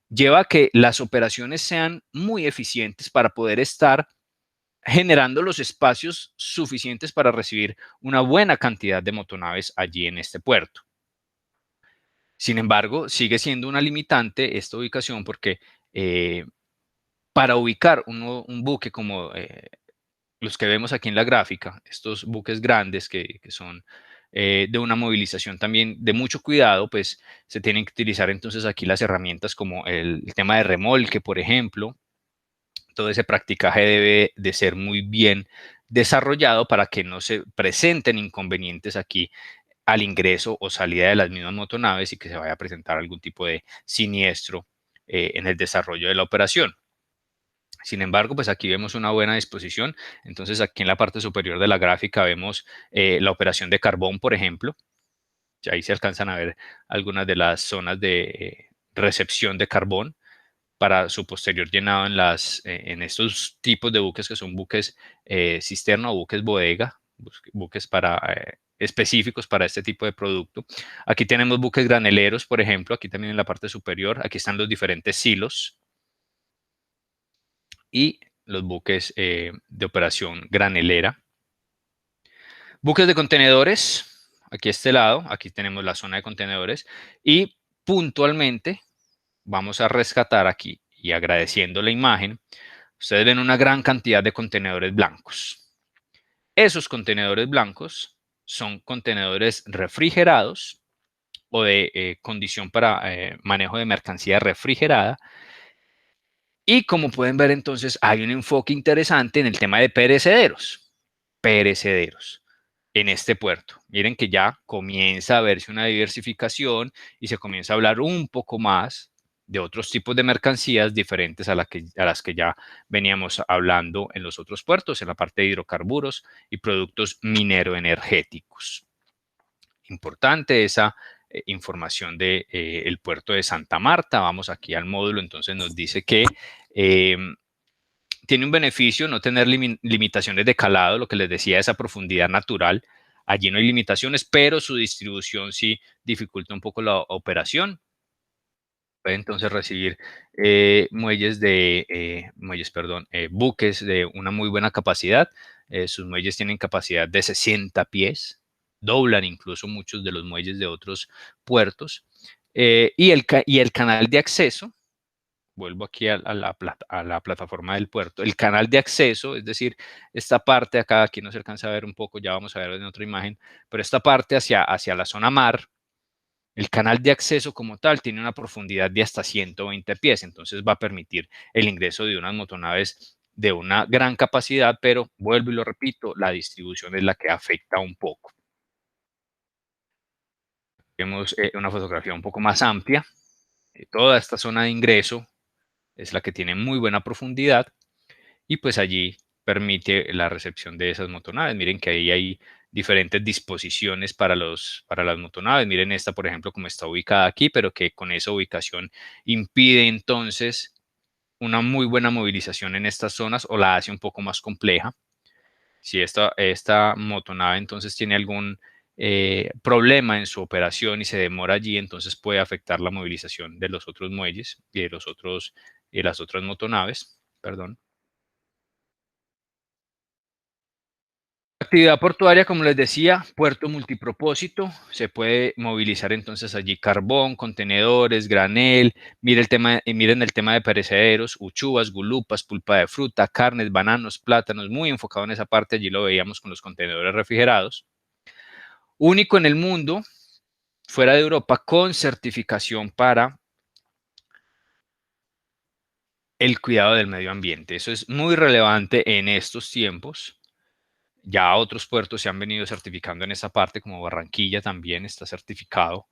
lleva a que las operaciones sean muy eficientes para poder estar generando los espacios suficientes para recibir una buena cantidad de motonaves allí en este puerto. Sin embargo, sigue siendo una limitante esta ubicación porque para ubicar un buque como los que vemos aquí en la gráfica, estos buques grandes que son de una movilización también de mucho cuidado, pues se tienen que utilizar entonces aquí las herramientas como el tema de remolque, por ejemplo. Todo ese practicaje debe de ser muy bien desarrollado para que no se presenten inconvenientes aquí al ingreso o salida de las mismas motonaves y que se vaya a presentar algún tipo de siniestro en el desarrollo de la operación. Sin embargo, pues aquí vemos una buena disposición. Entonces aquí en la parte superior de la gráfica vemos la operación de carbón, por ejemplo. Ya ahí se alcanzan a ver algunas de las zonas de recepción de carbón para su posterior llenado en estos tipos de buques que son buques cisterna o buques bodega, buques específicos para este tipo de producto. Aquí tenemos buques graneleros, por ejemplo, aquí también en la parte superior, aquí están los diferentes silos y los buques de operación granelera. Buques de contenedores, aquí a este lado, aquí tenemos la zona de contenedores y puntualmente vamos a rescatar aquí y agradeciendo la imagen, ustedes ven una gran cantidad de contenedores blancos. Esos contenedores blancos son contenedores refrigerados o de condición para manejo de mercancía refrigerada. Y como pueden ver entonces hay un enfoque interesante en el tema de perecederos. Perecederos en este puerto. Miren que ya comienza a verse una diversificación y se comienza a hablar un poco más de otros tipos de mercancías diferentes a las que ya veníamos hablando en los otros puertos, en la parte de hidrocarburos y productos mineroenergéticos. Importante esa información del el puerto de Santa Marta. Vamos aquí al módulo, entonces nos dice que tiene un beneficio no tener limitaciones de calado, lo que les decía, esa profundidad natural. Allí no hay limitaciones, pero su distribución sí dificulta un poco la operación. Puede entonces recibir buques de una muy buena capacidad. Sus muelles tienen capacidad de 60 pies, doblan incluso muchos de los muelles de otros puertos. Y el canal de acceso, vuelvo aquí a la plataforma del puerto, el canal de acceso, es decir, esta parte acá, aquí no se alcanza a ver un poco, ya vamos a ver en otra imagen, pero esta parte hacia la zona mar, el canal de acceso como tal tiene una profundidad de hasta 120 pies, entonces va a permitir el ingreso de unas motonaves de una gran capacidad, pero vuelvo y lo repito, la distribución es la que afecta un poco. Vemos una fotografía un poco más amplia. Toda esta zona de ingreso es la que tiene muy buena profundidad y pues allí permite la recepción de esas motonaves. Miren que ahí hay diferentes disposiciones para las motonaves. Miren esta, por ejemplo, como está ubicada aquí, pero que con esa ubicación impide entonces una muy buena movilización en estas zonas o la hace un poco más compleja. Si esta motonave entonces tiene algún problema en su operación y se demora allí, entonces puede afectar la movilización de los otros muelles y de las otras motonaves, perdón. Actividad portuaria, como les decía, puerto multipropósito, se puede movilizar entonces allí carbón, contenedores, granel, miren el tema de perecederos, uchuvas, gulupas, pulpa de fruta, carnes, bananos, plátanos, muy enfocado en esa parte, allí lo veíamos con los contenedores refrigerados. Único en el mundo, fuera de Europa, con certificación para el cuidado del medio ambiente. Eso es muy relevante en estos tiempos. Ya otros puertos se han venido certificando en esa parte, como Barranquilla también está certificado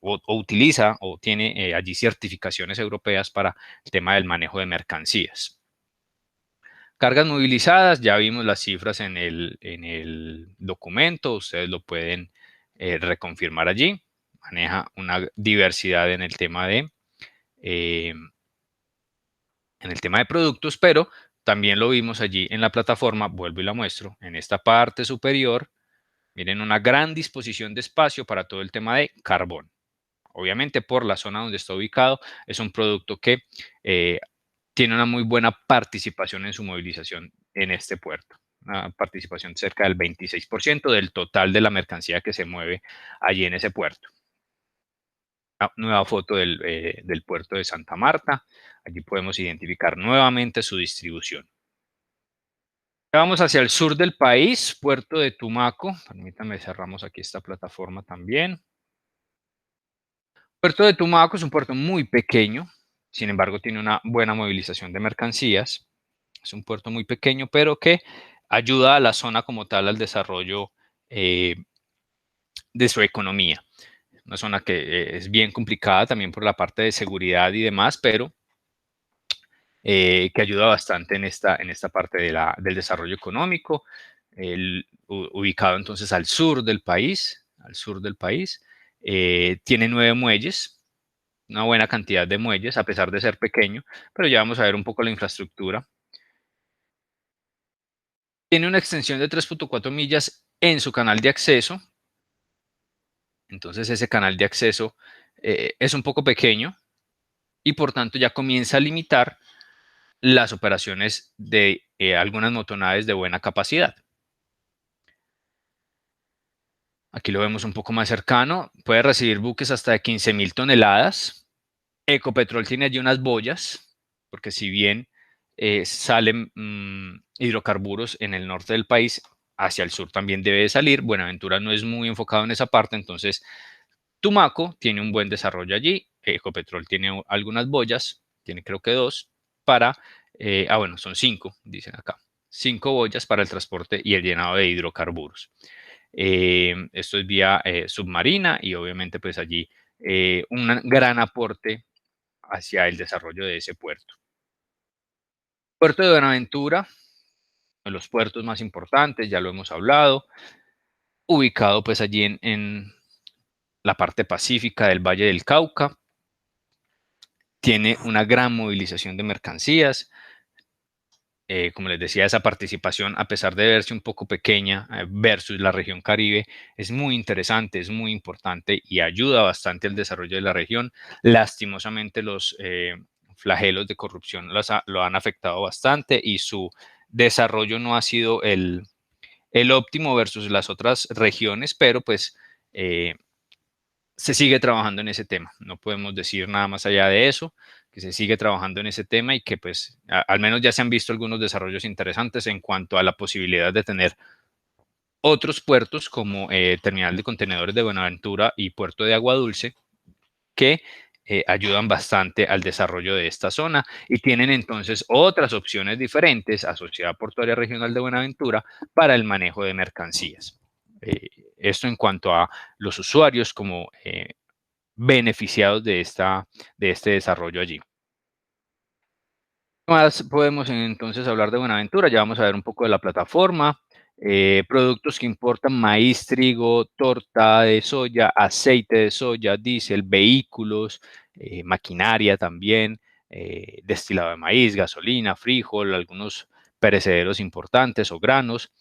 o utiliza o tiene allí certificaciones europeas para el tema del manejo de mercancías. Cargas movilizadas, ya vimos las cifras en el documento, ustedes lo pueden reconfirmar allí. Maneja una diversidad eh, en el tema de productos, pero también lo vimos allí en la plataforma, vuelvo y la muestro, en esta parte superior, miren una gran disposición de espacio para todo el tema de carbón. Obviamente por la zona donde está ubicado es un producto que tiene una muy buena participación en su movilización en este puerto. Una participación cerca del 26% del total de la mercancía que se mueve allí en ese puerto. Una nueva foto del puerto de Santa Marta. Allí podemos identificar nuevamente su distribución. Vamos hacia el sur del país, puerto de Tumaco. Permítanme, cerramos aquí esta plataforma también. Puerto de Tumaco es un puerto muy pequeño, sin embargo tiene una buena movilización de mercancías. Es un puerto muy pequeño, pero que ayuda a la zona como tal al desarrollo de su economía. Una zona que es bien complicada también por la parte de seguridad y demás, pero que ayuda bastante en esta parte del desarrollo económico, ubicado entonces al sur del país, tiene 9 muelles, una buena cantidad de muelles, a pesar de ser pequeño, pero ya vamos a ver un poco la infraestructura. Tiene una extensión de 3.4 millas en su canal de acceso, entonces ese canal de acceso es un poco pequeño y por tanto ya comienza a limitar las operaciones de algunas motonaves de buena capacidad. Aquí lo vemos un poco más cercano. Puede recibir buques hasta de 15.000 toneladas. Ecopetrol tiene allí unas boyas, porque si bien salen hidrocarburos en el norte del país, hacia el sur también debe de salir. Buenaventura no es muy enfocado en esa parte, entonces Tumaco tiene un buen desarrollo allí. Ecopetrol tiene algunas boyas, tiene creo que 2, para, bueno, son 5, dicen acá. 5 boyas para el transporte y el llenado de hidrocarburos. Esto es vía submarina y obviamente pues allí un gran aporte hacia el desarrollo de ese puerto. Puerto de Buenaventura, uno de los puertos más importantes, ya lo hemos hablado, ubicado pues allí en la parte pacífica del Valle del Cauca, tiene una gran movilización de mercancías. Como les decía, esa participación, a pesar de verse un poco pequeña versus la región Caribe, es muy interesante, es muy importante y ayuda bastante al desarrollo de la región. Lastimosamente, los flagelos de corrupción lo han afectado bastante y su desarrollo no ha sido el óptimo versus las otras regiones, pero pues se sigue trabajando en ese tema. No podemos decir nada más allá de eso, que se sigue trabajando en ese tema y que pues al menos ya se han visto algunos desarrollos interesantes en cuanto a la posibilidad de tener otros puertos como Terminal de Contenedores de Buenaventura y Puerto de Agua Dulce que ayudan bastante al desarrollo de esta zona y tienen entonces otras opciones diferentes a Sociedad Portuaria Regional de Buenaventura para el manejo de mercancías. Esto en cuanto a los usuarios como beneficiados de este desarrollo allí. ¿Qué más podemos entonces hablar de Buenaventura? Ya vamos a ver un poco de la plataforma. Productos que importan maíz, trigo, torta de soya, aceite de soya, diésel, vehículos, maquinaria también, destilado de maíz, gasolina, frijol, algunos perecederos importantes o granos.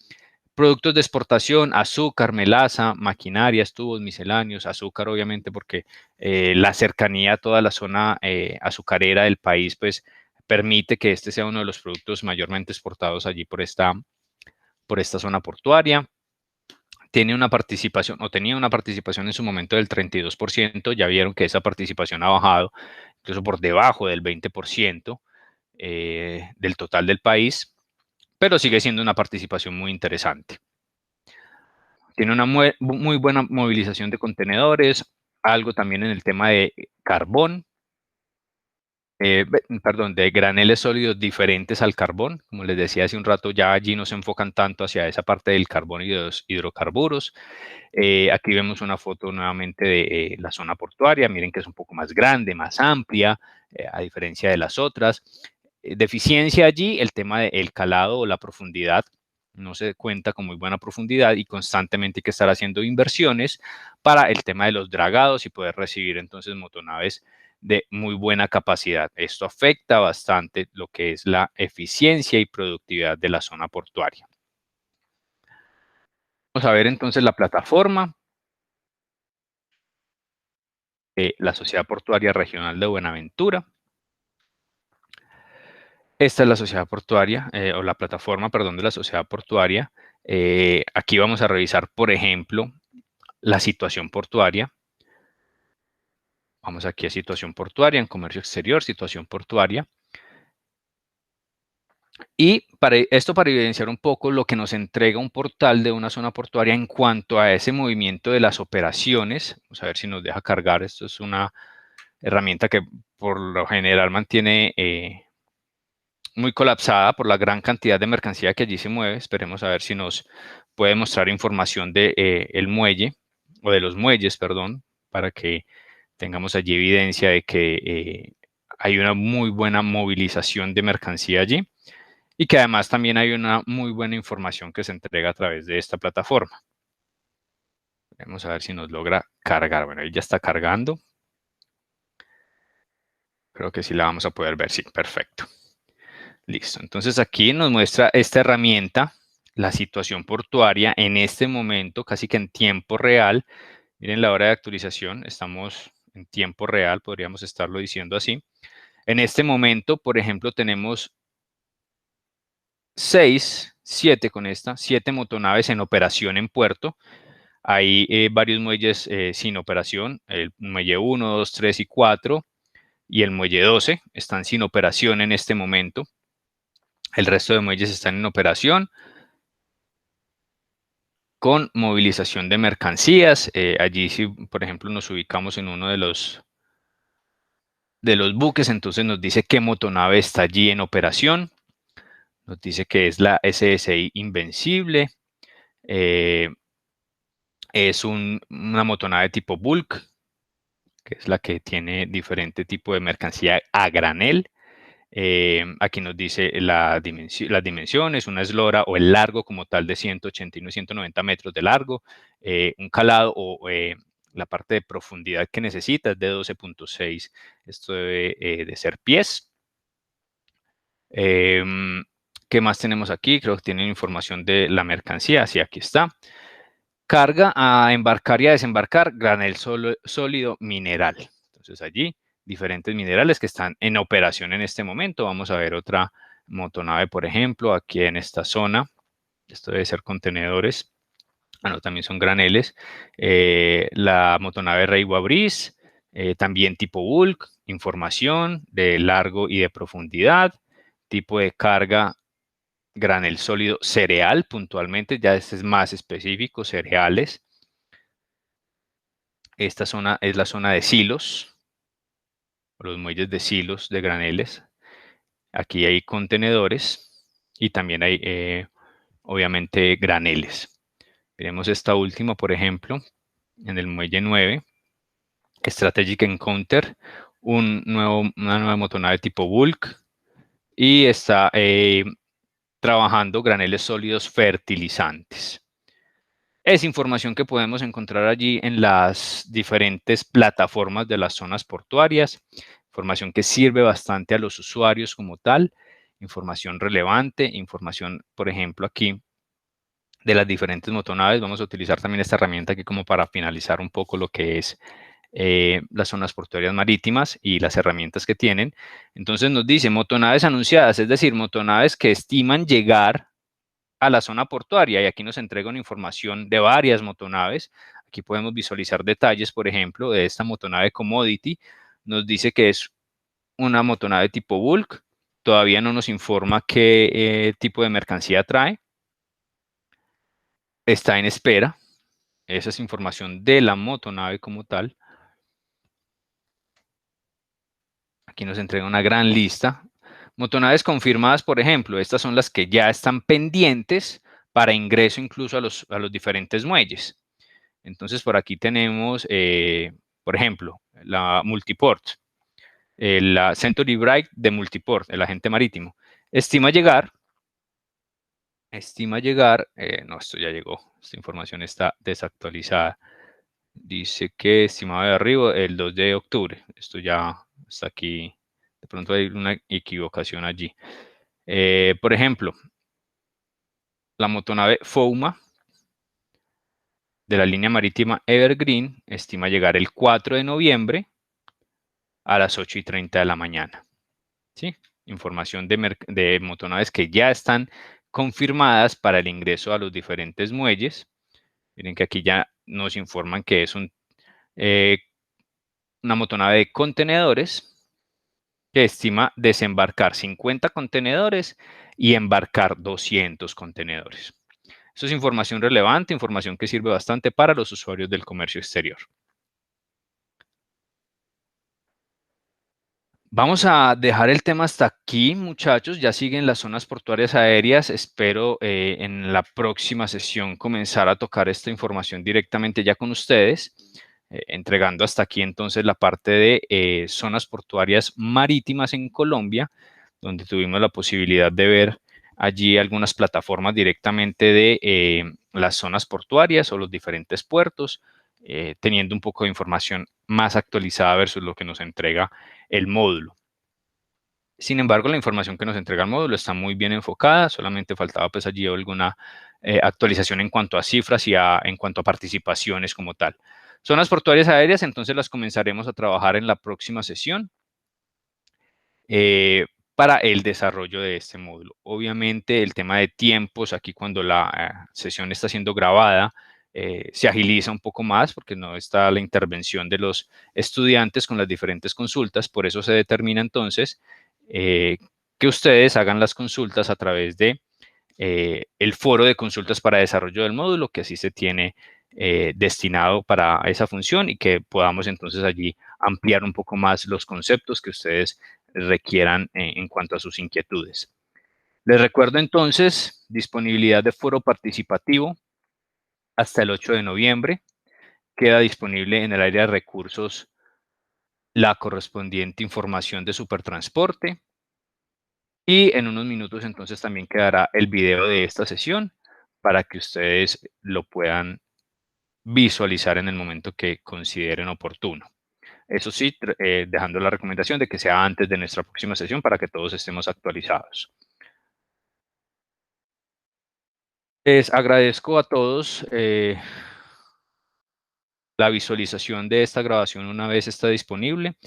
Productos de exportación, azúcar, melaza, maquinarias, tubos, misceláneos, azúcar obviamente porque la cercanía a toda la zona azucarera del país pues permite que este sea uno de los productos mayormente exportados allí por esta zona portuaria. Tiene una participación o tenía una participación en su momento del 32%, ya vieron que esa participación ha bajado incluso por debajo del 20% del total del país, pero sigue siendo una participación muy interesante. Tiene una muy buena movilización de contenedores, algo también en el tema de carbón, perdón, de graneles sólidos diferentes al carbón. Como les decía hace un rato, ya allí no se enfocan tanto hacia esa parte del carbón y de los hidrocarburos. Aquí vemos una foto nuevamente de la zona portuaria. Miren que es un poco más grande, más amplia, a diferencia de las otras. Deficiencia allí, el tema del calado o la profundidad. No se cuenta con muy buena profundidad y constantemente hay que estar haciendo inversiones para el tema de los dragados y poder recibir entonces motonaves de muy buena capacidad. Esto afecta bastante lo que es la eficiencia y productividad de la zona portuaria. Vamos a ver entonces la plataforma. La Sociedad Portuaria Regional de Buenaventura. Esta es la sociedad portuaria, o la plataforma, perdón, de la sociedad portuaria. Aquí vamos a revisar, por ejemplo, la situación portuaria. Vamos aquí a situación portuaria, en comercio exterior, situación portuaria. Y esto para evidenciar un poco lo que nos entrega un portal de una zona portuaria en cuanto a ese movimiento de las operaciones. Vamos a ver si nos deja cargar. Esto es una herramienta que por lo general mantiene muy colapsada por la gran cantidad de mercancía que allí se mueve. Esperemos a ver si nos puede mostrar información de el muelle, o de los muelles, perdón, para que tengamos allí evidencia de que hay una muy buena movilización de mercancía allí y que además también hay una muy buena información que se entrega a través de esta plataforma. Vamos a ver si nos logra cargar. Bueno, ahí ya está cargando. Creo que sí la vamos a poder ver. Sí, perfecto. Listo. Entonces aquí nos muestra esta herramienta, la situación portuaria en este momento, casi que en tiempo real. Miren la hora de actualización, estamos en tiempo real, podríamos estarlo diciendo así. En este momento, por ejemplo, tenemos 7 motonaves en operación en puerto. Hay varios muelles sin operación, el muelle 1, 2, 3 y 4 y el muelle 12 están sin operación en este momento. El resto de muelles están en operación con movilización de mercancías. Allí, si por ejemplo nos ubicamos en uno de los buques, entonces nos dice qué motonave está allí en operación. Nos dice que es la SSI Invencible. Es una motonave tipo bulk, que es la que tiene diferente tipo de mercancía a granel. Aquí nos dice las dimensiones, una eslora o el largo como tal de 181 y 190 metros de largo, un calado o la parte de profundidad que necesita es de 12.6. Esto debe de ser pies. ¿Qué más tenemos aquí? Creo que tienen información de la mercancía. Sí, aquí está. Carga a embarcar y a desembarcar, granel sólido mineral. Entonces allí diferentes minerales que están en operación en este momento. Vamos a ver otra motonave, por ejemplo, aquí en esta zona. Esto debe ser contenedores. Bueno, también son graneles. La motonave Rey Breeze, también tipo bulk, información de largo y de profundidad, tipo de carga granel sólido cereal puntualmente, ya este es más específico, cereales. Esta zona es la zona de silos, los muelles de silos de graneles. Aquí hay contenedores y también hay, obviamente, graneles. Veremos esta última, por ejemplo, en el muelle 9, Strategic Encounter, una nueva motonave tipo bulk y está trabajando graneles sólidos fertilizantes. Es información que podemos encontrar allí en las diferentes plataformas de las zonas portuarias. información que sirve bastante a los usuarios como tal, información relevante, información, por ejemplo, aquí de las diferentes motonaves. Vamos a utilizar también esta herramienta aquí como para finalizar un poco lo que es las zonas portuarias marítimas y las herramientas que tienen. Entonces nos dice motonaves anunciadas, es decir, motonaves que estiman llegar a la zona portuaria, y aquí nos entrega una información de varias motonaves. Aquí podemos visualizar detalles, por ejemplo, de esta motonave Commodity. Nos dice que es una motonave tipo bulk. Todavía no nos informa qué tipo de mercancía trae. Está en espera. Esa es información de la motonave como tal. Aquí nos entrega una gran lista. Motonaves confirmadas, por ejemplo, estas son las que ya están pendientes para ingreso incluso a los diferentes muelles. Entonces, por aquí tenemos, por ejemplo, la Multiport, la Century Bright de Multiport, el agente marítimo. Estima llegar, no, esto ya llegó, esta información está desactualizada. Dice que estimado de arribo el 2 de octubre. Esto ya está aquí. De pronto hay una equivocación allí. Por ejemplo, la motonave Fouma de la línea marítima Evergreen estima llegar el 4 de noviembre a las 8:30 de la mañana. ¿Sí? Información de motonaves que ya están confirmadas para el ingreso a los diferentes muelles. Miren que aquí ya nos informan que es una motonave de contenedores que estima desembarcar 50 contenedores y embarcar 200 contenedores. Esto es información relevante, información que sirve bastante para los usuarios del comercio exterior. Vamos a dejar el tema hasta aquí, muchachos. Ya siguen las zonas portuarias aéreas. Espero en la próxima sesión comenzar a tocar esta información directamente ya con ustedes, entregando hasta aquí entonces la parte de zonas portuarias marítimas en Colombia, donde tuvimos la posibilidad de ver allí algunas plataformas directamente de las zonas portuarias o los diferentes puertos, teniendo un poco de información más actualizada versus lo que nos entrega el módulo. Sin embargo, la información que nos entrega el módulo está muy bien enfocada, solamente faltaba pues allí alguna actualización en cuanto a cifras y en cuanto a participaciones como tal. Zonas portuarias aéreas, entonces las comenzaremos a trabajar en la próxima sesión para el desarrollo de este módulo. Obviamente el tema de tiempos, aquí cuando la sesión está siendo grabada, se agiliza un poco más porque no está la intervención de los estudiantes con las diferentes consultas. Por eso se determina entonces que ustedes hagan las consultas a través de el foro de consultas para desarrollo del módulo, que así se tiene destinado para esa función, y que podamos entonces allí ampliar un poco más los conceptos que ustedes requieran en cuanto a sus inquietudes. Les recuerdo entonces disponibilidad de foro participativo hasta el 8 de noviembre. Queda disponible en el área de recursos la correspondiente información de Supertransporte. Y en unos minutos entonces también quedará el video de esta sesión para que ustedes lo puedan visualizar en el momento que consideren oportuno. Eso sí, dejando la recomendación de que sea antes de nuestra próxima sesión para que todos estemos actualizados. Les agradezco a todos la visualización de esta grabación una vez está disponible,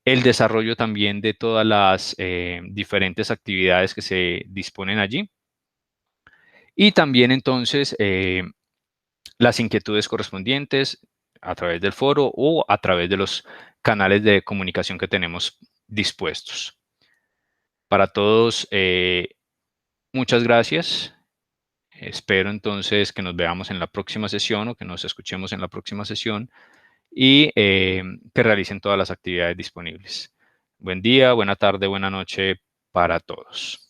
el desarrollo también de todas las diferentes actividades que se disponen allí, y también entonces las inquietudes correspondientes a través del foro o a través de los canales de comunicación que tenemos dispuestos. Para todos, muchas gracias. Espero entonces que nos veamos en la próxima sesión o que nos escuchemos en la próxima sesión y que realicen todas las actividades disponibles. Buen día, buena tarde, buena noche para todos.